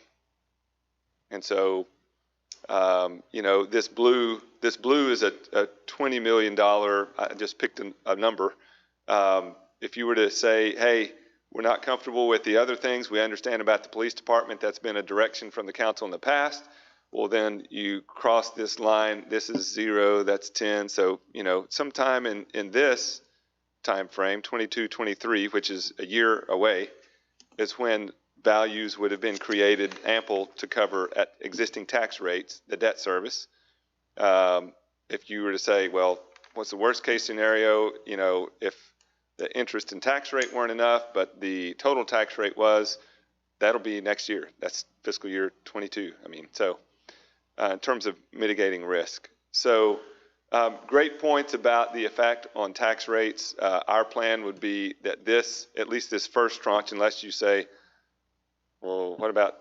And so, this blue is a $20 million, I just picked a number. If you were to say, hey, we're not comfortable with the other things we understand about the police department, that's been a direction from the council in the past, well, then you cross this line, this is 0, that's 10. So, sometime in this time frame, 22, 23, which is a year away, is when values would have been created ample to cover at existing tax rates the debt service. If you were to say, well, what's the worst case scenario, if the interest and tax rate weren't enough, but the total tax rate was, that'll be next year. That's fiscal year 22. In terms of mitigating risk. So great points about the effect on tax rates. Our plan would be that at least this first tranche, unless you say, well, what about,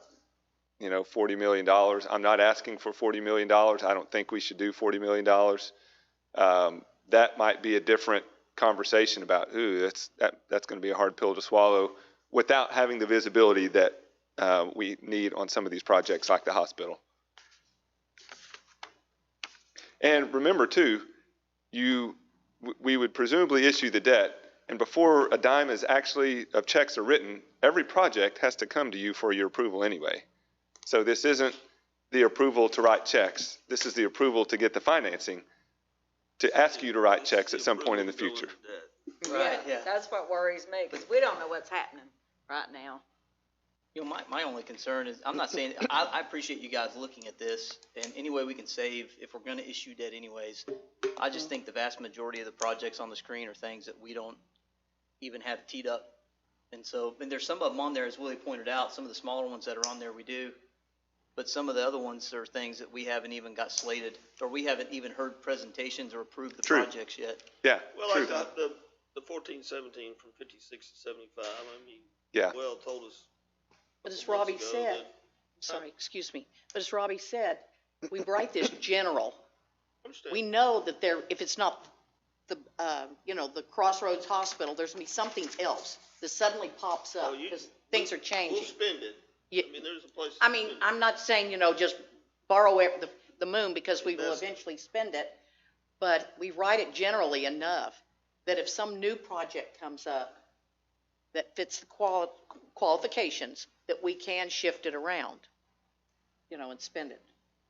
$40 million? I'm not asking for $40 million. I don't think we should do $40 million. That might be a different conversation about, that's going to be a hard pill to swallow without having the visibility that we need on some of these projects like the hospital. And remember, too, we would presumably issue the debt, and before a dime of checks are written, every project has to come to you for your approval anyway. So this isn't the approval to write checks. This is the approval to get the financing, to ask you to write checks at some point in the future. Right, yeah. That's what worries me, because we don't know what's happening right now. My only concern is, I'm not saying, I appreciate you guys looking at this, and any way we can save, if we're gonna issue debt anyways. I just think the vast majority of the projects on the screen are things that we don't even have teed up. And there's some of them on there, as Willie pointed out, some of the smaller ones that are on there we do. But some of the other ones are things that we haven't even got slated, or we haven't even heard presentations or approved the projects yet. Yeah, Well, I got the 1417 from 56 to 75. I mean, yeah. Well told us. But as Robbie said, but as Robbie said, we write this general. We know that if it's not the Crossroads Hospital, there's gonna be something else that suddenly pops up because things are changing. We'll spend it. Yeah. I mean, there's a place. I'm not saying, just borrow the moon because we will eventually spend it, but we write it generally enough that if some new project comes up that fits the qualifications, that we can shift it around, and spend it.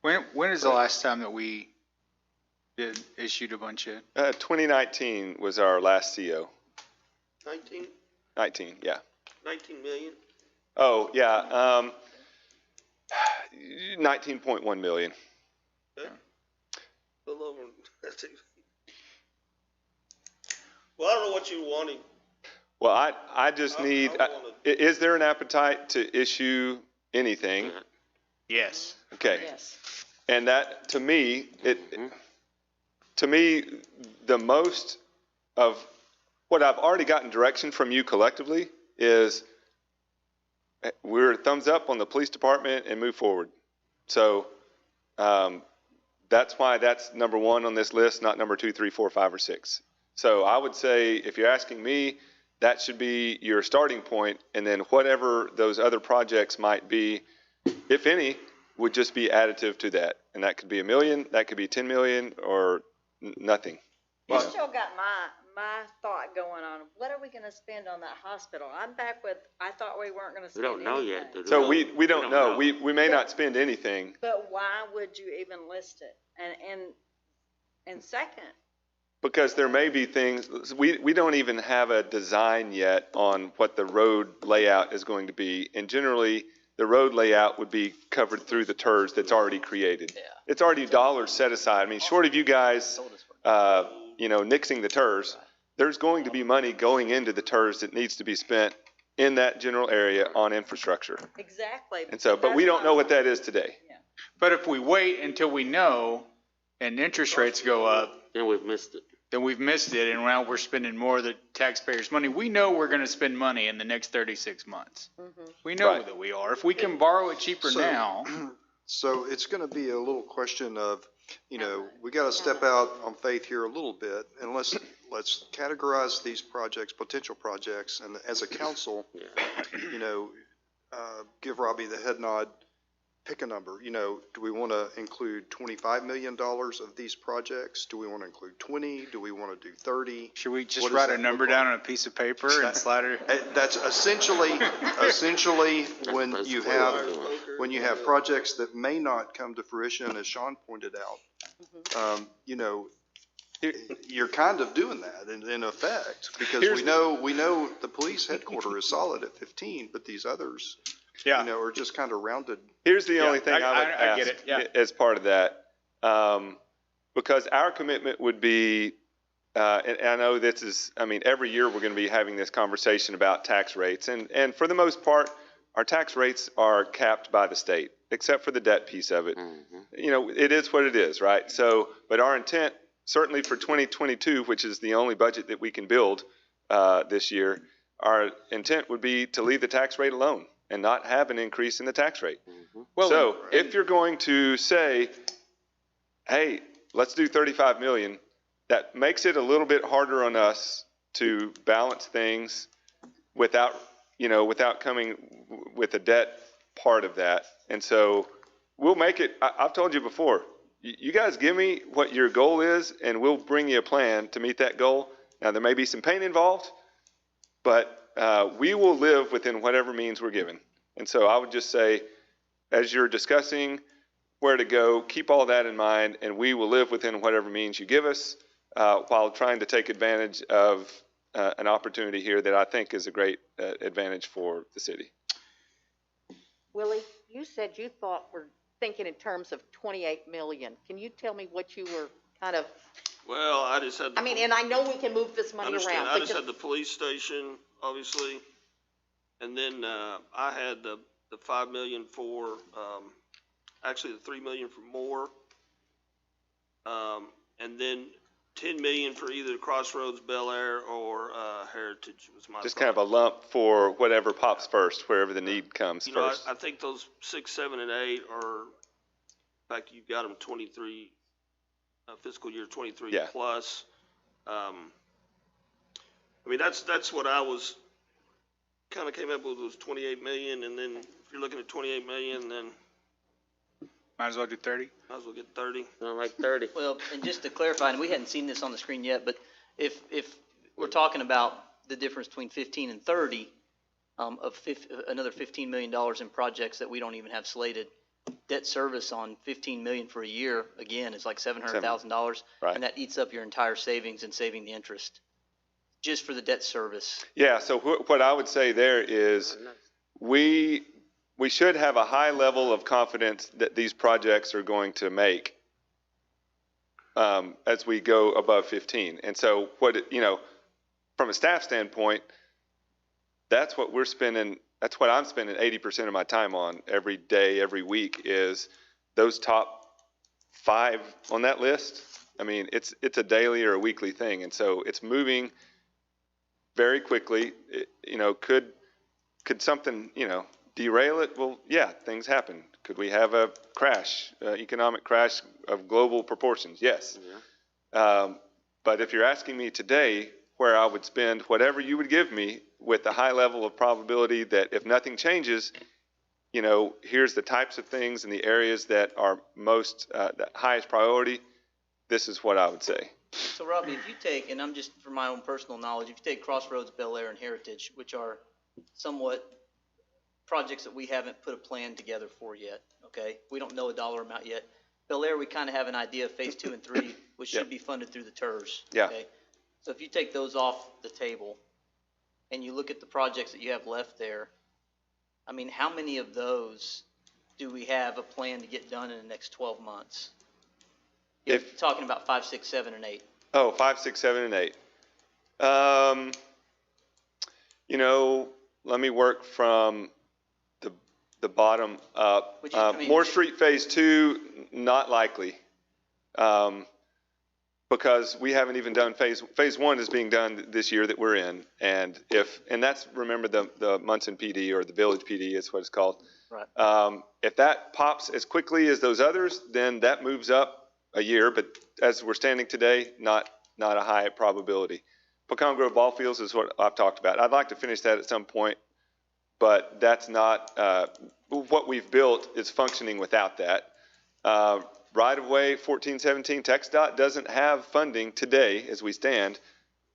When is the last time that we issued a bunch of? 2019 was our last CO. 19? 19, yeah. 19 million? Oh, yeah, 19.1 million. Okay. A little over. Well, I don't know what you wanted. Well, I just need, is there an appetite to issue anything? Yes. Okay. Yes. And that, to me, the most of what I've already gotten direction from you collectively is we're thumbs up on the police department and move forward. So, that's why that's number one on this list, not number 2, 3, 4, 5, or 6. So I would say, if you're asking me, that should be your starting point, and then whatever those other projects might be, if any, would just be additive to that. And that could be $1 million, that could be 10 million, or nothing. You still got my thought going on. What are we gonna spend on that hospital? I'm back with, I thought we weren't gonna We spend don't know anything. yet. do So we don't know. We may not spend anything. But why would you even list it? And second, Because there may be things, we don't even have a design yet on what the road layout is going to be. And generally, the road layout would be covered through the TERS that's already created. Yeah. It's already dollars set aside. I mean, short of you guys, nixing the TERS, there's going to be money going into the TERS that needs to be spent in that general area on infrastructure. exactly. And so, but we don't know what that is today. But if we wait until we know and interest rates go up, Then we've missed it. then we've missed it, and now we're spending more of the taxpayers' money. We know we're gonna spend money in the next 36 months. We know Right. that we are. If we can borrow it cheaper So- now, So it's going to be a little question of, we got to step out on faith here a little bit, and let's categorize these projects, potential projects, and as a council, give Robbie the head nod, pick a number. Do we want to include $25 million of these projects? Do we want to include 20? Do we want to do 30? should we just What does write a that number look down on a piece of paper and slide it? That's essentially when you have projects that may not come to fruition, as Sean pointed out. You're kind of doing that in effect, because we know the police headquarters is solid at 15, but these others, are just kind of rounded. Here's the only thing I would I get ask it, yeah. as part of that. Because our commitment would be, and I know this is, every year we're going to be having this conversation about tax rates. And for the most part, our tax rates are capped by the state, except for the debt piece of it. It is what it is, right? So, but our intent, certainly for 2022, which is the only budget that we can build this year, our intent would be to leave the tax rate alone and not have an increase in the tax rate. So if you're going to say, hey, let's do 35 million, that makes it a little bit harder on us to balance things without coming with a debt part of that. And so we'll make it, I've told you before, you guys give me what your goal is and we'll bring you a plan to meet that goal. Now, there may be some pain involved, but we will live within whatever means we're given. And so I would just say, as you're discussing where to go, keep all that in mind, and we will live within whatever means you give us, while trying to take advantage of an opportunity here that I think is a great advantage for the city. Willie, you said you thought we're thinking in terms of 28 million. Can you tell me what you were kind of, Well, I just had. and I know we can move this money around. I but just had the police station, obviously, and then I had the 5 million for, actually the 3 million for more, and then 10 million for either Crossroads, Bel Air, or Heritage was my. Just thought. kind of a lump for whatever pops first, wherever the need comes first. I think those 6, 7, and 8 are, in fact, you've got them 23, fiscal year 23 Yeah. plus. That's what I was, kind of came up with, was 28 million, and then if you're looking at 28 million, then Might as well do 30. might as well get 30. Like 30. Well, and just to clarify, and we hadn't seen this on the screen yet, but if we're talking about the difference between 15 and 30, another $15 million in projects that we don't even have slated, debt service on 15 million for a year, again, is like $700,000. Right. And that eats up your entire savings and saving the interest. just for the debt service. Yeah, so what I would say there is we should have a high level of confidence that these projects are going to make as we go above 15. And so from a staff standpoint, that's what we're spending, that's what I'm spending 80% of my time on every day, every week, is those top 5 on that list. I mean, it's a daily or a weekly thing. And so it's moving very quickly. Could something, derail it? Well, yeah, things happen. Could we have a crash, economic crash of global proportions? Yes. Yeah. But if you're asking me today where I would spend whatever you would give me with a high level of probability that if nothing changes, here's the types of things in the areas that are most, the highest priority, this is what I would say. So Robbie, if you take, and I'm just for my own personal knowledge, if you take Crossroads, Bel Air, and Heritage, which are somewhat projects that we haven't put a plan together for yet, okay? We don't know a dollar amount yet. Bel Air, we kind of have an idea of phase 2 and 3, which should be funded through the TERS. Yeah. Okay? So if you take those off the table and you look at the projects that you have left there, I mean, how many of those do we have a plan to get done in the next 12 months? If talking about 5, 6, 7, and 8. Oh, 5, 6, 7, and 8. Let me work from the bottom up. Moore Street Phase 2, not likely. Because we haven't even done phase 1 is being done this year that we're in. And that's, remember, the Munson PD or the Village PD is what it's called. Right. If that pops as quickly as those others, then that moves up a year, but as we're standing today, not a high probability. Pecan Grove Ball Fields is what I've talked about. I'd like to finish that at some point, but that's not, what we've built is functioning without that. Right-of-way 1417, TxDOT doesn't have funding today as we stand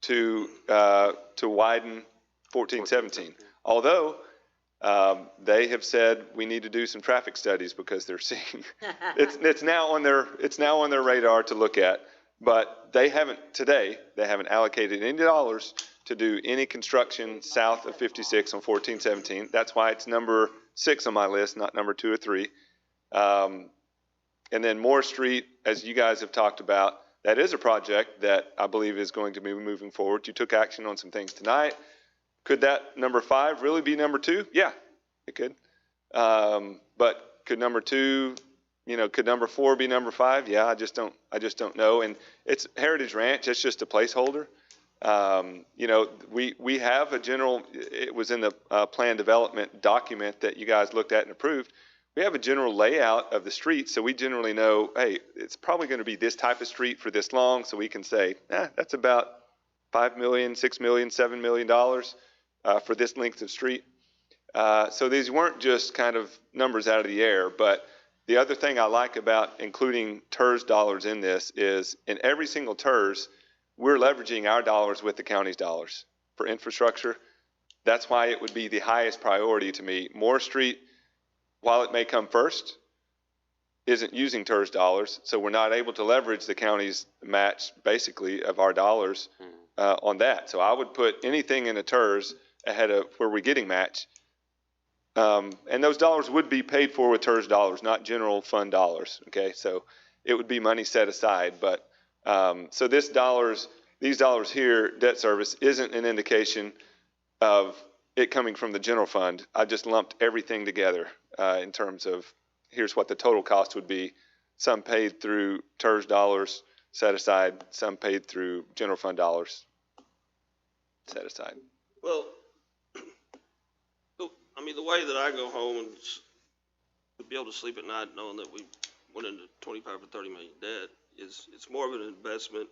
to widen 1417. Although they have said we need to do some traffic studies because they're seeing it's now on their radar to look at, but they haven't allocated any dollars to do any construction south of 56 on 1417. That's why it's number 6 on my list, not number 2 or 3. And then Moore Street, as you guys have talked about, that is a project that I believe is going to be moving forward. You took action on some things tonight. Could that number 5 really be number 2? Yeah, it could. But could number 2, could number 4 be number 5? Yeah, I just don't know. And it's Heritage Ranch. It's just a placeholder. We have a general. It was in the plan development document that you guys looked at and approved. We have a general layout of the street, so we generally know, hey, it's probably going to be this type of street for this long, so we can say, that's about $5 million, $6 million, $7 million for this length of street. So these weren't just kind of numbers out of the air, but the other thing I like about including TERS dollars in this is in every single TERS, we're leveraging our dollars with the county's dollars for infrastructure. That's why it would be the highest priority to me. Moore Street, while it may come first, isn't using TERS dollars, so we're not able to leverage the county's match, basically, of our dollars on that. So I would put anything in a TERS ahead of where we're getting match. And those dollars would be paid for with TERS dollars, not general fund dollars, okay? So it would be money set aside. But so these dollars here, debt service, isn't an indication of it coming from the general fund. I just lumped everything together in terms of here's what the total cost would be. Some paid through TERS dollars set aside, some paid through general fund dollars set aside. Well, I mean, the way that I go home and to be able to sleep at night knowing that we went into 25 or 30 million debt is it's more of an investment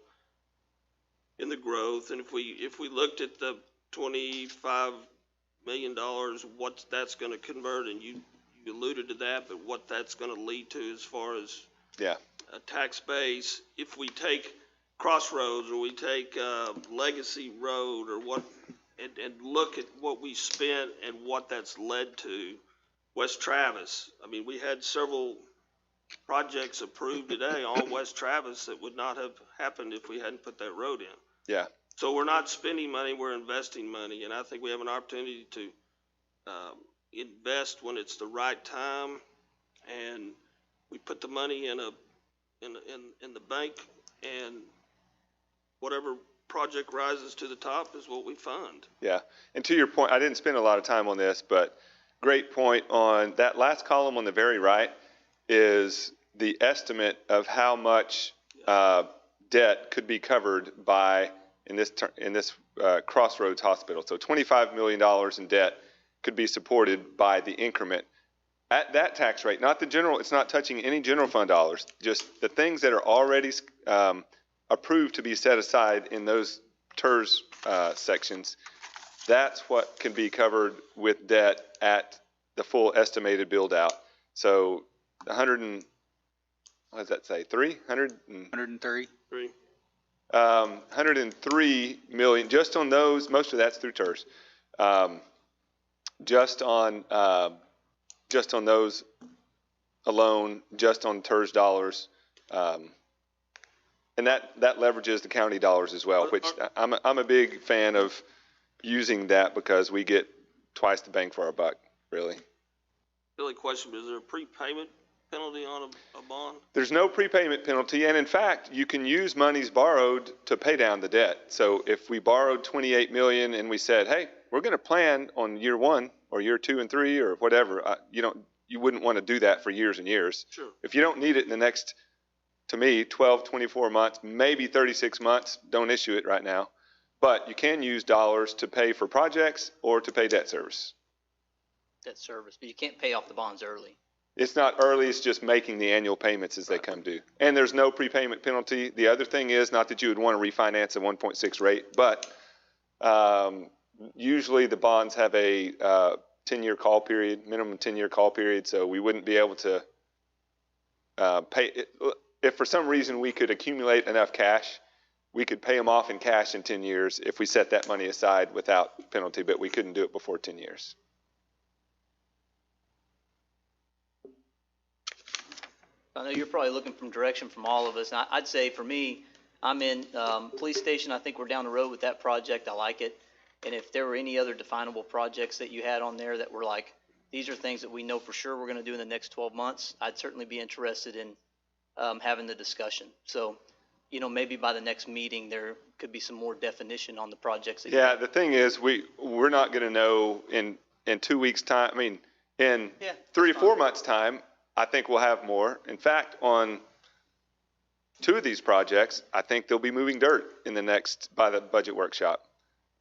in the growth. And if we looked at the $25 million, what that's going to convert, and you alluded to that, but what that's going to lead to as far as a tax base, if we take Crossroads or we take Legacy Road or what, and look at what we spent and what that's led to, West Travis. I mean, we had several projects approved today on West Travis that would not have happened if we hadn't put that road in. Yeah. So we're not spending money, we're investing money, and I think we have an opportunity to invest when it's the right time, and we put the money in the bank, and whatever project rises to the top is what we fund. Yeah, and to your point, I didn't spend a lot of time on this, but great point on that last column on the very right is the estimate of how much debt could be covered by in this Crossroads Hospital. So $25 million in debt could be supported by the increment at that tax rate, not the general. It's not touching any general fund dollars. Just the things that are already approved to be set aside in those TERS sections. That's what can be covered with debt at the full estimated build out. So 100 and what does that say? 103. 103 million just on those. Most of that's through TERS. Just on those alone, just on TERS dollars, and that leverages the county dollars as well. Which I'm a big fan of using that because we get twice the bang for our buck. Really. Really question, is there a prepayment penalty on a bond? There's no prepayment penalty, and in fact, you can use monies borrowed to pay down the debt. So if we borrowed 28 million and we said, hey, we're going to plan on year 1 or year 2 and 3 or whatever, you wouldn't want to do that for years and years. Sure. If you don't need it in the next, to me, 12, 24 months, maybe 36 months, don't issue it right now. But you can use dollars to pay for projects or to pay debt service. Debt service, but you can't pay off the bonds early. It's not early, it's just making the annual payments as they come due. And there's no prepayment penalty. The other thing is, not that you would want to refinance a 1.6 rate, but usually the bonds have a 10-year call period, minimum 10-year call period, so we wouldn't be able to pay it. If for some reason we could accumulate enough cash, we could pay them off in cash in 10 years if we set that money aside without penalty, but we couldn't do it before 10 years. I know you're probably looking for direction from all of us. And I'd say for me, I'm in police station. I think we're down the road with that project. I like it. And if there were any other definable projects that you had on there that were like, these are things that we know for sure we're going to do in the next 12 months, I'd certainly be interested in having the discussion. So, maybe by the next meeting, there could be some more definition on the projects. That Yeah, the thing is, we're not going to know in 2 weeks' time. I mean, in 3 or 4 months' time, I think we'll have more. In fact, on 2 of these projects, I think they'll be moving dirt by the budget workshop.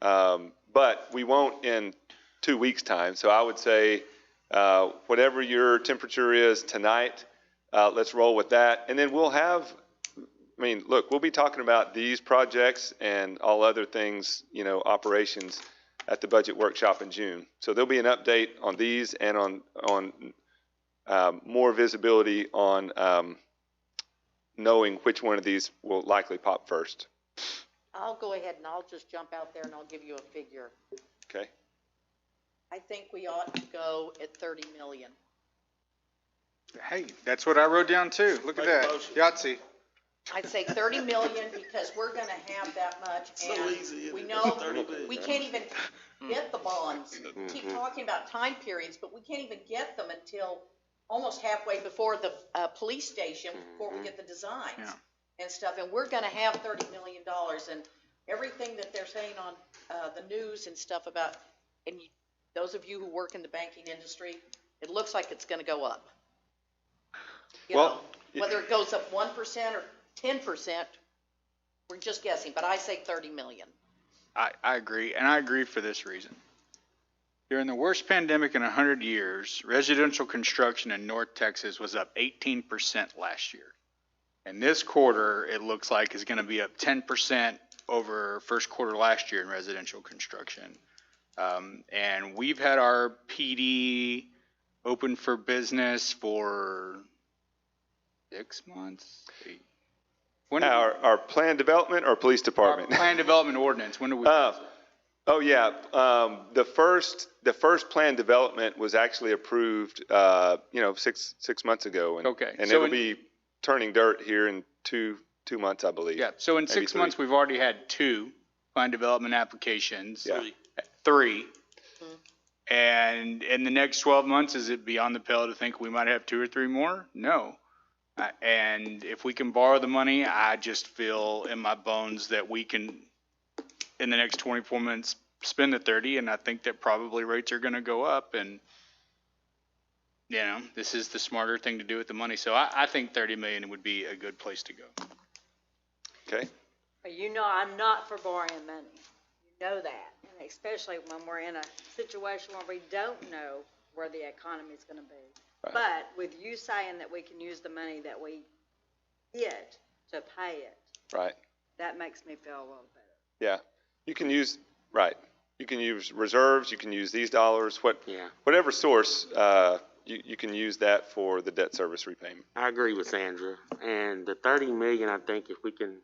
But we won't in 2 weeks' time. So I would say, whatever your temperature is tonight, let's roll with that. And then we'll be talking about these projects and all other things, operations at the budget workshop in June. So there'll be an update on these and on more visibility on knowing which one of these will likely pop first. I'll go ahead and I'll just jump out there and I'll give you a figure. Okay. I think we ought to go at 30 million. Hey, that's what I wrote down too. Look at that. Yahtzee. I'd say 30 million because we're gonna have that much and we know we can't even get the bonds. We keep talking about time periods, but we can't even get them until almost halfway before the police station, before we get the designs and stuff. And we're gonna have $30 million and everything that they're saying on the news and stuff about, and those of you who work in the banking industry, it looks like it's gonna go up. Whether it goes up 1% or 10%, we're just guessing, but I say 30 million. I agree, and I agree for this reason. During the worst pandemic in 100 years, residential construction in North Texas was up 18% last year. And this quarter, it looks like, is going to be up 10% over first quarter last year in residential construction. And we've had our PD open for business for 6 months? Our plan development or police department? Our plan development ordinance. When do we? The first plan development was actually approved, 6 months ago. And So it'll be turning dirt here in two months, I believe. Yeah. So in Maybe 6 3. months, we've already had 2 plan development applications. Yeah. Three. And in the next 12 months, is it beyond the pale to think we might have 2 or 3 more? No. And if we can borrow the money, I just feel in my bones that we can, in the next 24 months, spend the 30, and I think that probably rates are going to go up, and, you know, this is the smarter thing to do with the money. So I think 30 million would be a good place to go. Okay. You know, I'm not for borrowing money. You know that. And especially when we're in a situation where we don't know where the economy's gonna be. Right. But with you saying that we can use the money that we get to pay it, Right. that makes me feel a little better. Yeah. You can use, right. You can use reserves, you can use these dollars, Yeah, whatever source, you can use that for the debt service repayment. I agree with Sandra. And the 30 million, I think if we can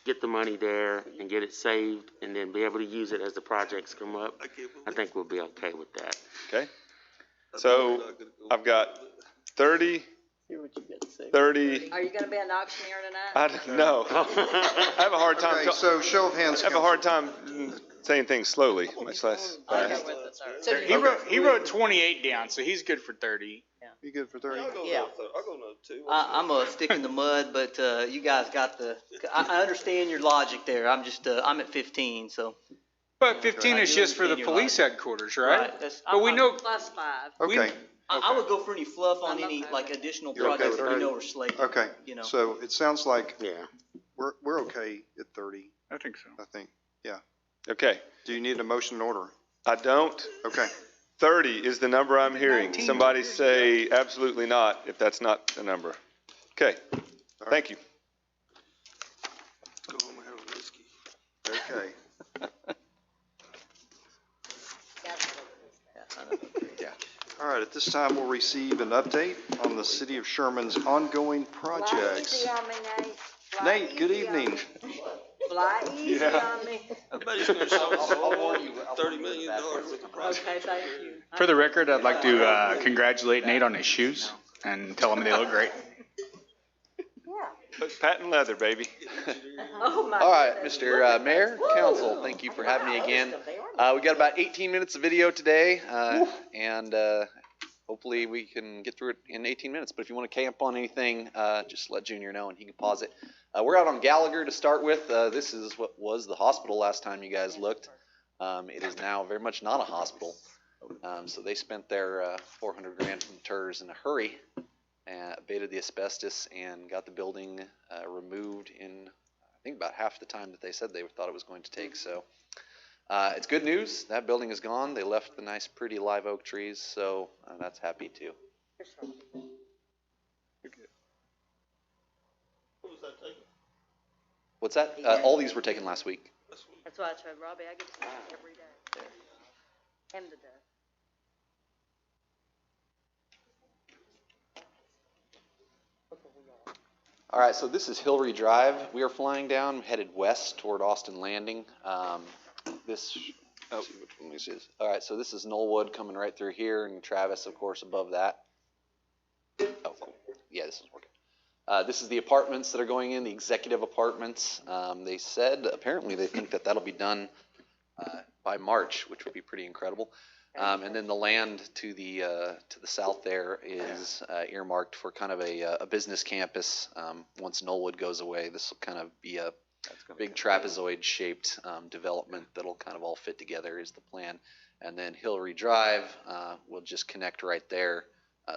get the money there and get it saved and then be able to use it as the projects come up, I think we'll be okay with that. Okay? So I've got 30, 30. Are you gonna be an auctioneer tonight? I don't know. I have a hard time. Okay, so show of hands. I have a hard time saying things slowly, much less fast. He wrote 28 down, so he's good for 30. You good for 30? Yeah. I'll go another 2. I'm a stick in the mud, but, you guys got I understand your logic there. I'm just, I'm at 15, so. But 15 I is do just for the understand your police logic. headquarters, right? That's- But we know, Plus 5. Okay, I would go for any fluff on I'm any, okay like, with it. additional You're okay projects with that we 30? know are slated. okay. You know. So it sounds like Yeah. we're okay at 30, I think so. I think. Okay. Do you need a motion in order? I don't. Okay. 30 is the number I'm hearing. Somebody say absolutely not if that's not the number. Okay. Thank you. Go home and have a whiskey. Okay. All right, at this time, we'll receive an update on the City of Sherman's ongoing projects. Fly easy on me, Nate. Fly Nate, good easy on evening. me. Fly easy Yeah. on me. Everybody's gonna show us $30 million worth of projects. Okay, thank you. For the record, I'd like to congratulate Nate on his shoes and tell him they look great. Patent leather, baby. Oh, my. All right, goodness. Mr. Mayor, Council, thank you for having me again. We got about 18 minutes of video today, and hopefully we can get through it in 18 minutes. But if you want to camp on anything, just let Junior know and he can pause it. We're out on Gallagher to start with. This is what was the hospital last time you guys looked. It is now very much not a hospital. So they spent their $400 grand from TERS in a hurry. Abated the asbestos and got the building removed in, I think, about half the time that they said they thought it was going to take. So it's good news. That building is gone. They left the nice, pretty live oak trees, so that's happy too. What's that? All these were taken last week. That's why I told Robbie, I get to see him every day. Him to death. All right, so this is Hillary Drive. We are flying down, headed west toward Austin Landing. This, oh, which one is this? All right, so this is Knollwood coming right through here, and Travis, of course, above that. Oh, cool. Yeah, this is working. This is the apartments that are going in, the executive apartments. They said apparently they think that that'll be done by March, which would be pretty incredible. And then the land to the south there is earmarked for kind of a business campus. Once Knollwood goes away, this will kind of be a big trapezoid-shaped development that'll kind of all fit together is the plan. And then Hillary Drive will just connect right there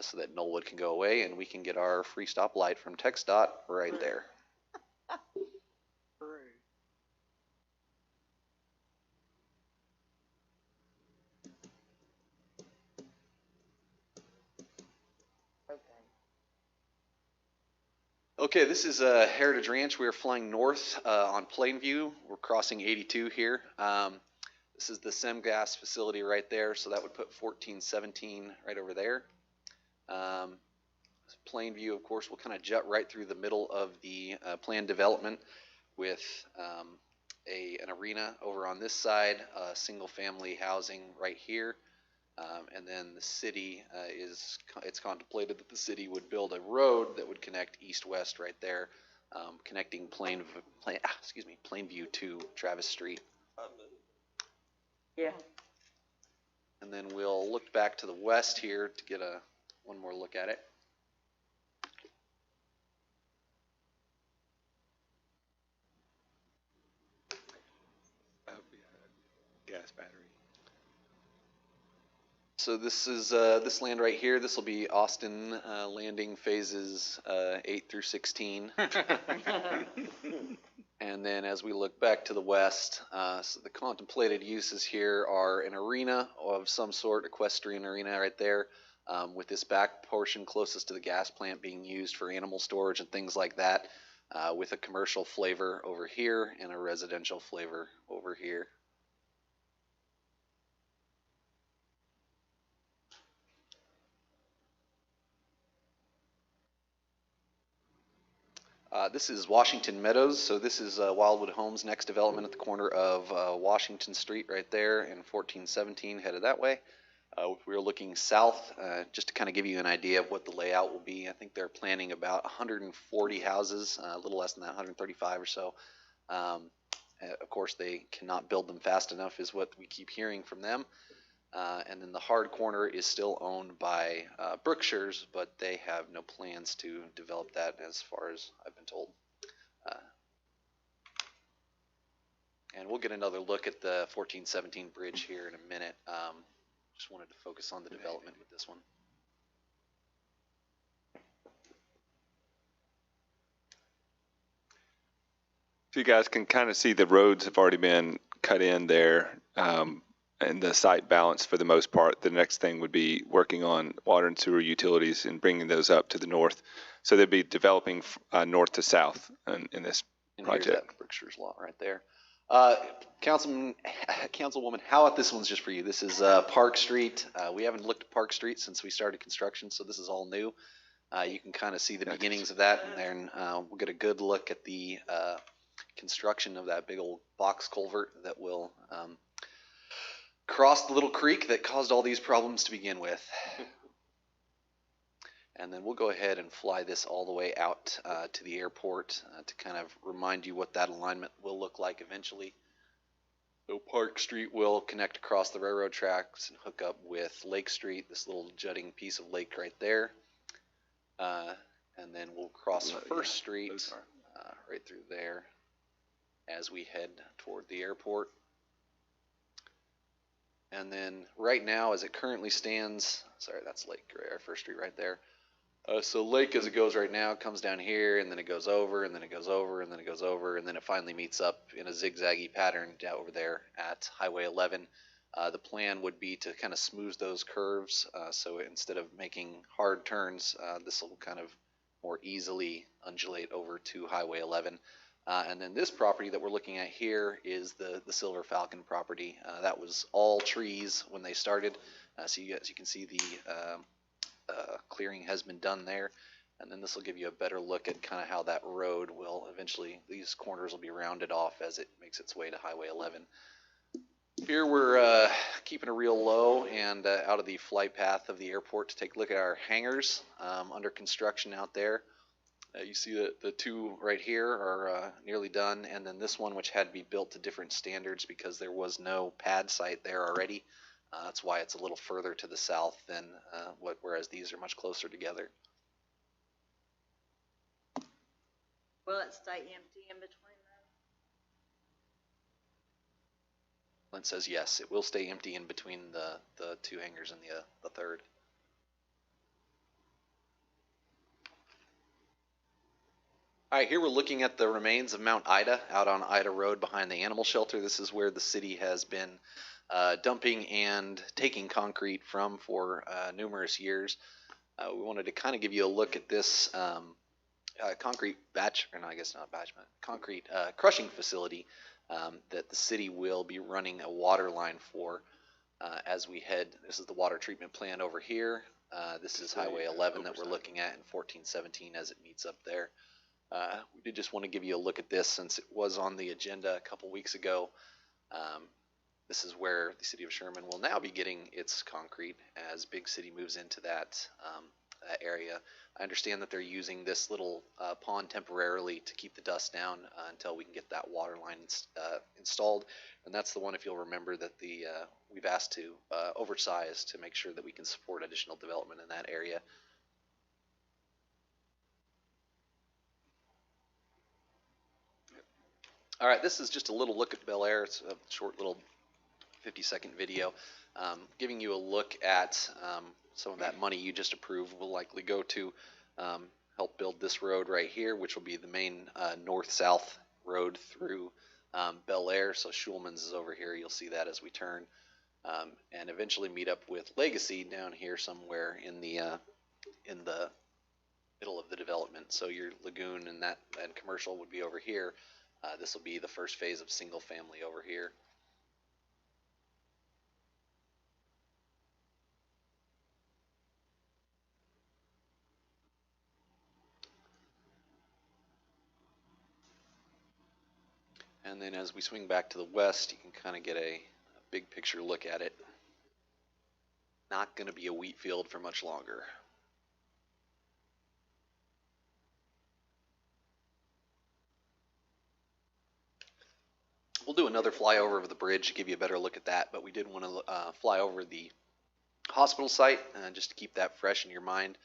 so that Knollwood can go away and we can get our free stoplight from TxDOT right there. Okay, this is Heritage Ranch. We are flying north on Plainview. We're crossing 82 here. This is the SEMGAS facility right there, so that would put 1417 right over there. Plainview, of course, will kind of jut right through the middle of the planned development with an arena over on this side, single-family housing right here. And then the city it's contemplated that the city would build a road that would connect east-west right there connecting Plainview to Travis Street. Yeah. And then we'll look back to the west here to get one more look at it. Gas battery. So this is this land right here. This will be Austin Landing phases 8 through 16. And then as we look back to the west, so the contemplated uses here are an arena of some sort, equestrian arena right there, with this back portion closest to the gas plant being used for animal storage and things like that, with a commercial flavor over here and a residential flavor over here. This is Washington Meadows, so this is Wildwood Homes' next development at the corner of Washington Street right there and 1417, headed that way. We're looking south, just to kind of give you an idea of what the layout will be. I think they're planning about 140 houses, a little less than that, 135 or so. Of course, they cannot build them fast enough is what we keep hearing from them. And then the hard corner is still owned by Brookshire's, but they have no plans to develop that as far as I've been told. And we'll get another look at the 1417 bridge here in a minute. Just wanted to focus on the development with this one. So you guys can kind of see the roads have already been cut in there. And the site balance for the most part. The next thing would be working on water and sewer utilities and bringing those up to the north. So they'd be developing north to south in this and project. Here's that Brookshire's lot right there. Councilwoman, how about this one's just for you? This is Park Street. We haven't looked at Park Street since we started construction, so this is all new. You can kind of see the beginnings of that, and then we'll get a good look at the construction of that big old box culvert that will cross the little creek that caused all these problems to begin with. And then we'll go ahead and fly this all the way out to the airport to kind of remind you what that alignment will look like eventually. So Park Street will connect across the railroad tracks and hook up with Lake Street, this little jutting piece of lake right there. And then we'll cross First Street right through there as we head toward the airport. And then right now, as it currently stands, sorry, that's Lake, or First Street right there. So Lake, as it goes right now, comes down here, and then it goes over, and then it goes over, and then it goes over, and then it finally meets up in a zigzaggy pattern down over there at Highway 11. The plan would be to kind of smooth those curves, so instead of making hard turns, this will kind of more easily undulate over to Highway 11. And then this property that we're looking at here is the Silver Falcon property. That was all trees when they started. So you can see the clearing has been done there. And then this will give you a better look at kind of how that road will eventually, these corners will be rounded off as it makes its way to Highway 11. Here we're keeping it real low and out of the flight path of the airport to take a look at our hangars under construction out there. You see that the two right here are nearly done, and then this one, which had to be built to different standards because there was no pad site there already. That's why it's a little further to the south than whereas these are much closer together. Will it stay empty in between them? Lynn says yes, it will stay empty in between the two hangars and the third. All right, here we're looking at the remains of Mount Ida out on Ida Road behind the animal shelter. This is where the city has been dumping and taking concrete from for numerous years. We wanted to kind of give you a look at this concrete concrete crushing facility that the city will be running a water line for as we head. This is the water treatment plant over here. This is Highway 11 that we're looking at in 1417 as it meets up there. We did just want to give you a look at this since it was on the agenda a couple weeks ago. This is where the city of Sherman will now be getting its concrete as Big City moves into that area. I understand that they're using this little pond temporarily to keep the dust down until we can get that water line installed. And that's the one, if you'll remember, that we've asked to oversize to make sure that we can support additional development in that area. All right, this is just a little look at Bel Air. It's a short little 50-second video giving you a look at some of that money you just approved will likely go to help build this road right here, which will be the main north-south road through Bel Air. So Schulman's is over here. You'll see that as we turn, and eventually meet up with Legacy down here somewhere in the middle of the development. So your lagoon and commercial would be over here. This will be the first phase of single family over here. And then as we swing back to the west, you can kind of get a big picture look at it. Not going to be a wheat field for much longer. We'll do another flyover of the bridge to give you a better look at that, but we did want to fly over the hospital site just to keep that fresh in your mind.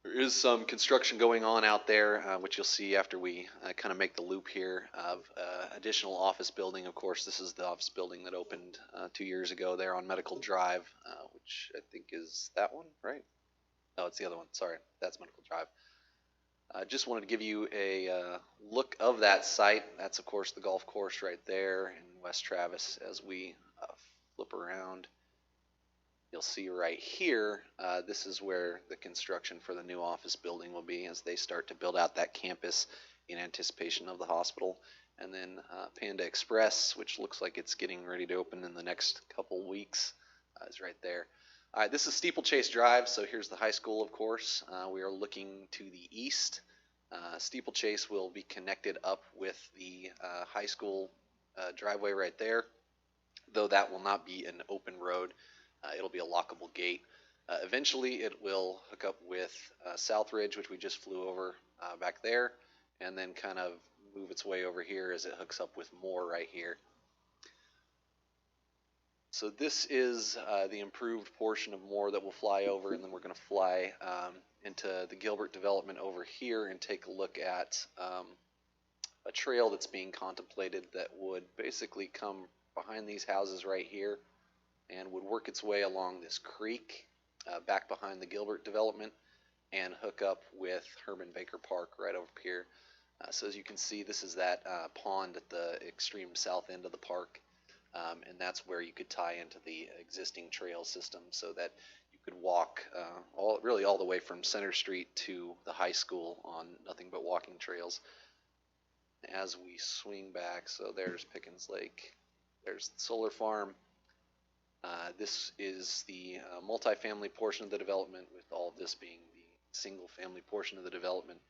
There is some construction going on out there, which you'll see after we kind of make the loop here of additional office building. Of course, this is the office building that opened 2 years ago there on Medical Drive, which I think is that one, right? No, it's the other one. Sorry, that's Medical Drive. Just wanted to give you a look of that site. That's, of course, the golf course right there in West Travis. As we flip around, you'll see right here, this is where the construction for the new office building will be as they start to build out that campus in anticipation of the hospital. And then Panda Express, which looks like it's getting ready to open in the next couple weeks, is right there. All right, this is Steeplechase Drive, so here's the high school, of course. We are looking to the east. Steeplechase will be connected up with the high school driveway right there, though that will not be an open road. It'll be a lockable gate. Eventually, it will hook up with Southridge, which we just flew over back there, and then kind of move its way over here as it hooks up with Moore right here. So this is the improved portion of Moore that we'll fly over, and then we're going to fly into the Gilbert development over here and take a look at a trail that's being contemplated that would basically come behind these houses right here and would work its way along this creek back behind the Gilbert development and hook up with Herman Baker Park right over here. So as you can see, this is that pond at the extreme south end of the park. And that's where you could tie into the existing trail system so that you could walk really all the way from Center Street to the high school on nothing but walking trails. As we swing back, so there's Pickens Lake, there's the solar farm. This is the multifamily portion of the development, with all of this being the single family portion of the development.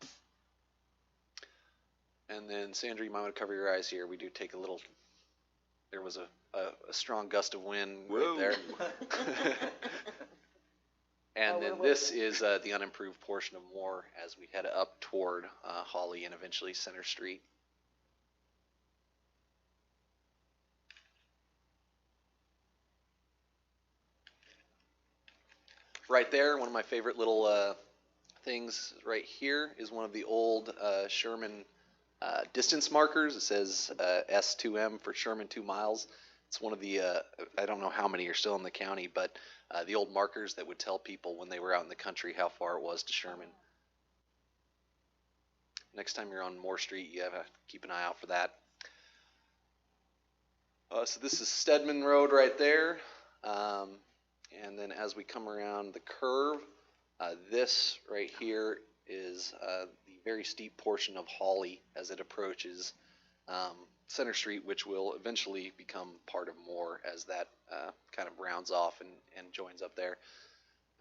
And then Sandra, you might want to cover your eyes here. We do take a little... There was a strong gust of wind right there. And then this is the unimproved portion of Moore as we head up toward Hawley and eventually Center Street. Right there, one of my favorite little things right here is one of the old Sherman distance markers. It says S2M for Sherman 2 miles. It's one of the, I don't know how many are still in the county, but the old markers that would tell people when they were out in the country how far it was to Sherman. Next time you're on Moore Street, you have to keep an eye out for that. So this is Stedman Road right there. And then as we come around the curve, this right here is the very steep portion of Hawley as it approaches Center Street, which will eventually become part of Moore as that kind of rounds off and joins up there.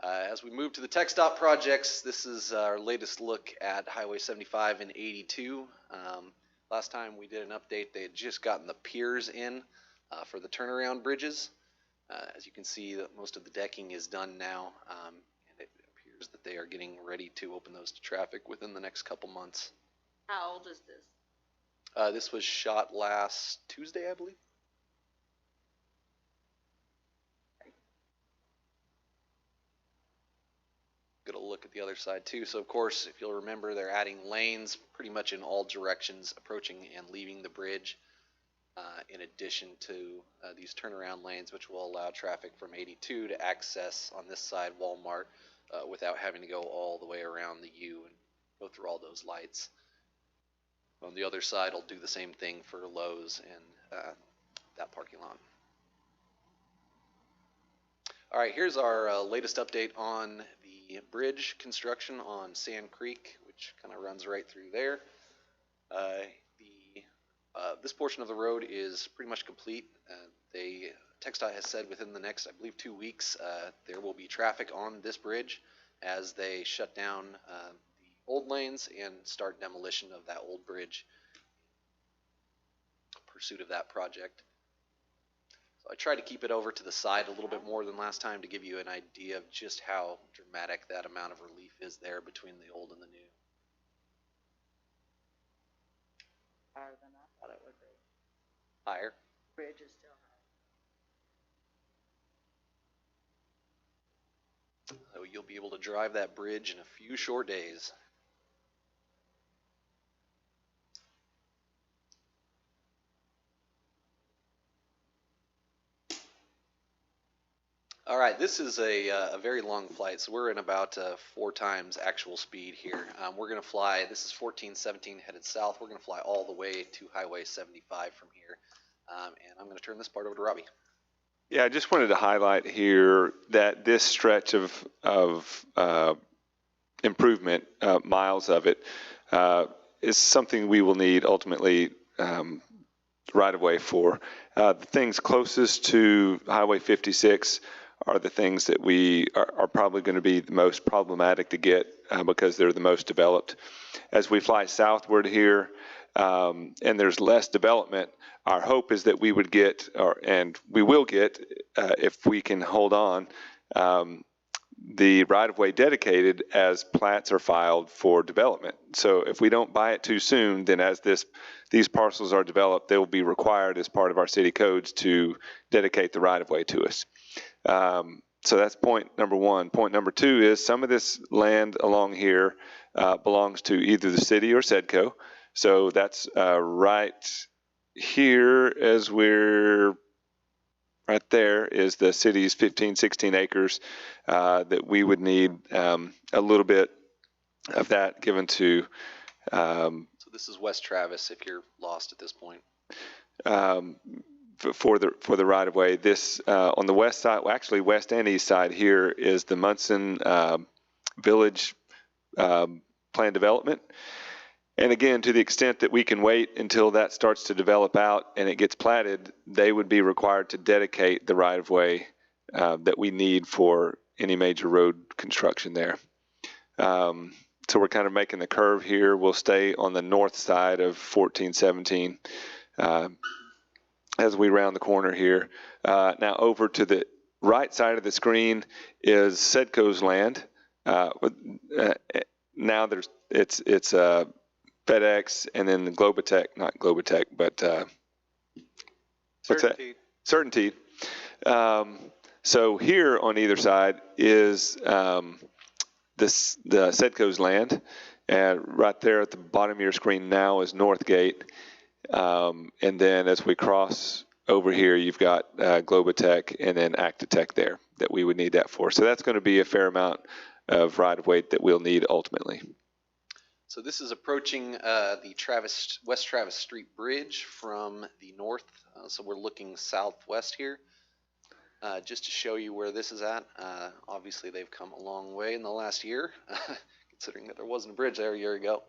As we move to the TxDOT projects, this is our latest look at Highway 75 and 82. Last time we did an update, they had just gotten the piers in for the turnaround bridges. As you can see, most of the decking is done now, and it appears appears that they are getting ready to open those to traffic within the next couple months. How old is this? This was shot last Tuesday, I believe. Get a look at the other side too. So of course, if you'll remember, they're adding lanes pretty much in all directions, approaching and leaving the bridge, in addition to these turnaround lanes, which will allow traffic from 82 to access on this side Walmart without having to go all the way around the U and go through all those lights. On the other side, I'll do the same thing for Lowe's and that parking lot. All right, here's our latest update on the bridge construction on Sand Creek, which kind of runs right through there. This portion of the road is pretty much complete. TxDOT has said within the next, I believe, 2 weeks, there will be traffic on this bridge as they shut down the old lanes and start demolition of that old bridge in pursuit of that project. So I tried to keep it over to the side a little bit more than last time to give you an idea of just how dramatic that amount of relief is there between the old and the new. Higher than I thought it would be. Higher. Bridge is still high. So you'll be able to drive that bridge in a few short days. All right, this is a very long flight, so we're in about 4 times actual speed here. We're going to fly, this is 1417 headed south, we're going to fly all the way to Highway 75 from here. And I'm going to turn this part over to Robbie. Yeah, I just wanted to highlight here that this stretch of improvement, miles of it, is something we will need ultimately right of way for. The things closest to Highway 56 are the things that we are probably going to be the most problematic to get because they're the most developed. As we fly southward here, and there's less development, our hope is that we would get, and we will get, if we can hold on, the right-of-way dedicated as plats are filed for development. So if we don't buy it too soon, then as these parcels are developed, they will be required as part of our city codes to dedicate the right-of-way to us. So that's point number one. Point number two is some of this land along here belongs to either the city or SEDCO. So that's right here as we're right there is the city's 15, 16 acres that we would need a little bit of that given to. So this is West Travis if you're lost at this point. For the right of way, this on the west side, well, actually west and east side here is the Munson Village plan development. And again, to the extent that we can wait until that starts to develop out and it gets platted, they would be required to dedicate the right-of-way that we need for any major road construction there. So we're kind of making the curve here. We'll stay on the north side of 1417 as we round the corner here. Now over to the right side of the screen is SEDCO's land. Now it's FedEx, and then the Globotech, not Globotech, but what's that? Certainty. So here on either side is the SEDCO's land, and right there at the bottom of your screen now is Northgate, and then as we cross over here, you've got Globotech and then Actitech there that we would need that for. So that's going to be a fair amount of right-of-way that we'll need ultimately. So this is approaching the West Travis Street Bridge from the north. So we're looking southwest here. Just to show you where this is at. Obviously they've come a long way in the last year, considering that there wasn't a bridge there a year ago.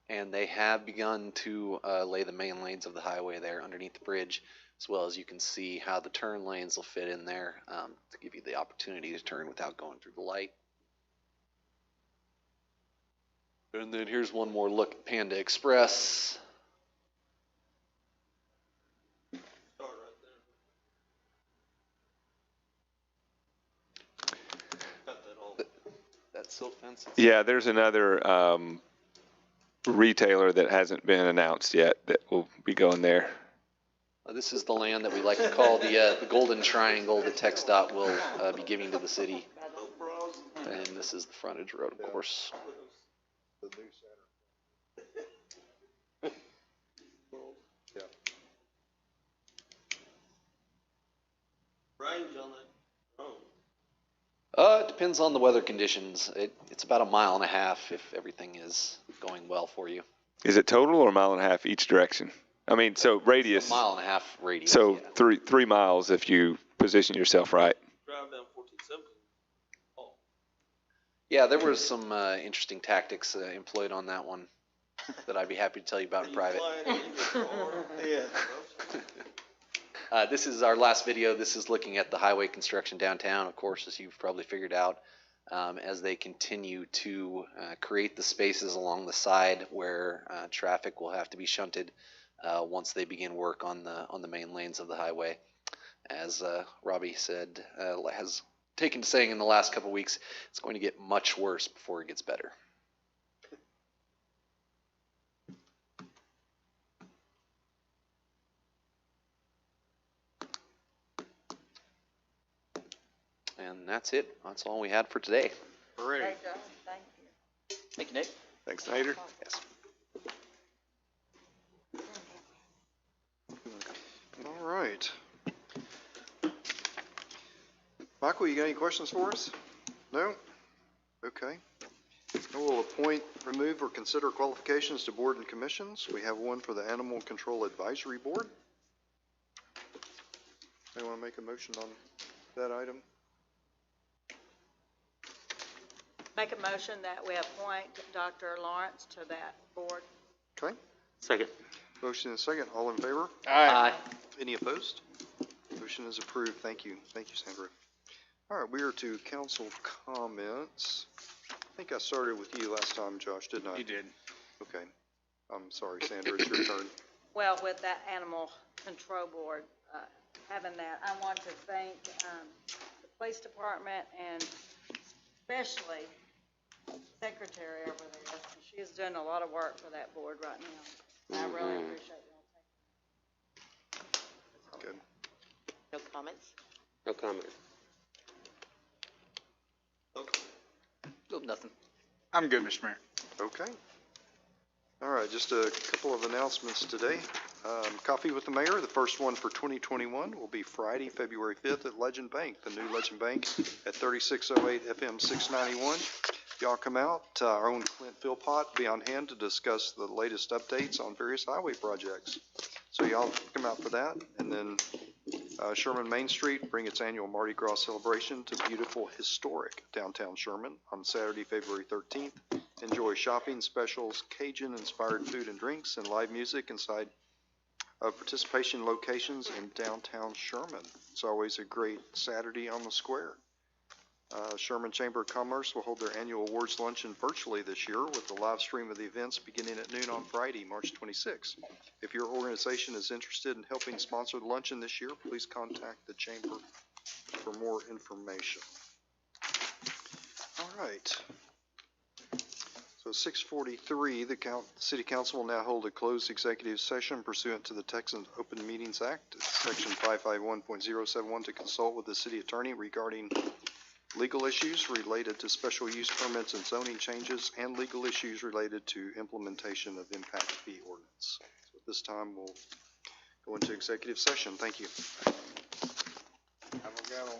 And they have begun to lay the main lanes of the highway there underneath the bridge, as well as you can see how the turn lanes will fit in there to give you the opportunity to turn without going through the light. And then here's one more look at Panda Express. That that silt fence? Yeah, there's another retailer that hasn't been announced yet that will be going there. This is the land that we like to call the Golden Triangle that TxDOT will be giving to the city. And this is the frontage road, of course. Range on that road. It depends on the weather conditions. It's about 1.5 miles if everything is going well for you. Is it total or 1.5 miles each direction? I mean, so radius. 1.5 mile radius. So yeah. 3 miles if you position yourself right. Drive down 1470. Yeah, there was some interesting tactics employed on that one that I'd be happy to tell you about in private. This is our last video. This is looking at the highway construction downtown, of course, as you've probably figured out, as they continue to create the spaces along the side where traffic will have to be shunted once they begin work on the main lanes of the highway. As Robbie said, has taken to saying in the last couple weeks, it's going to get much worse before it gets better. And that's it. That's all we had for today. Great. Great job. Thank you. Thank you, Nick. Thanks, Nader. Yes. All right. Michael, you got any questions for us? No? Okay. We'll appoint, remove, or consider qualifications to board and commissions. We have one for the Animal Control Advisory Board. Anyone want to make a motion on that item? Make a motion that we appoint Dr. Lawrence to that board. Okay. Second. Motion and second. All in favor? Aye. Any opposed? Motion is approved. Thank you. Thank you, Sandra. All right, we are to council comments. I think I started with you last time, Josh, didn't I? You did. Okay. I'm sorry, Sandra, it's your turn. Well, with that animal control board, having that, I want to thank the police department and especially secretary over there. She is doing a lot of work for that board right now. I really appreciate y'all taking Good. No comments? No comment. Oh, nothing. I'm good, Mr. Mayor. Okay. All right, just a couple of announcements today. Coffee with the Mayor, the first one for 2021 will be Friday, February 5th at Legend Bank, the new Legend Bank at 3608 FM 691. Y'all come out. Our own Clint Philpott be on hand to discuss the latest updates on various highway projects. So y'all come out for that. And then Sherman Main Street bring its annual Mardi Gras celebration to beautiful, historic downtown Sherman on Saturday, February 13th. Enjoy shopping, specials, Cajun-inspired food and drinks, and live music inside of participation locations in downtown Sherman. It's always a great Saturday on the square. Sherman Chamber of Commerce will hold their annual awards luncheon virtually this year with a live stream of the events beginning at noon on Friday, March 26th. If your organization is interested in helping sponsor the luncheon this year, please contact the Chamber for more information. All right. So 6:43, the City Council will now hold a closed executive session pursuant to the Texas Open Meetings Act, Section 551.071, to consult with the city attorney regarding legal issues related to special use permits and zoning changes, and legal issues related to implementation of impact fee ordinance. So at this time, we'll go into executive session. Thank you. Have a go.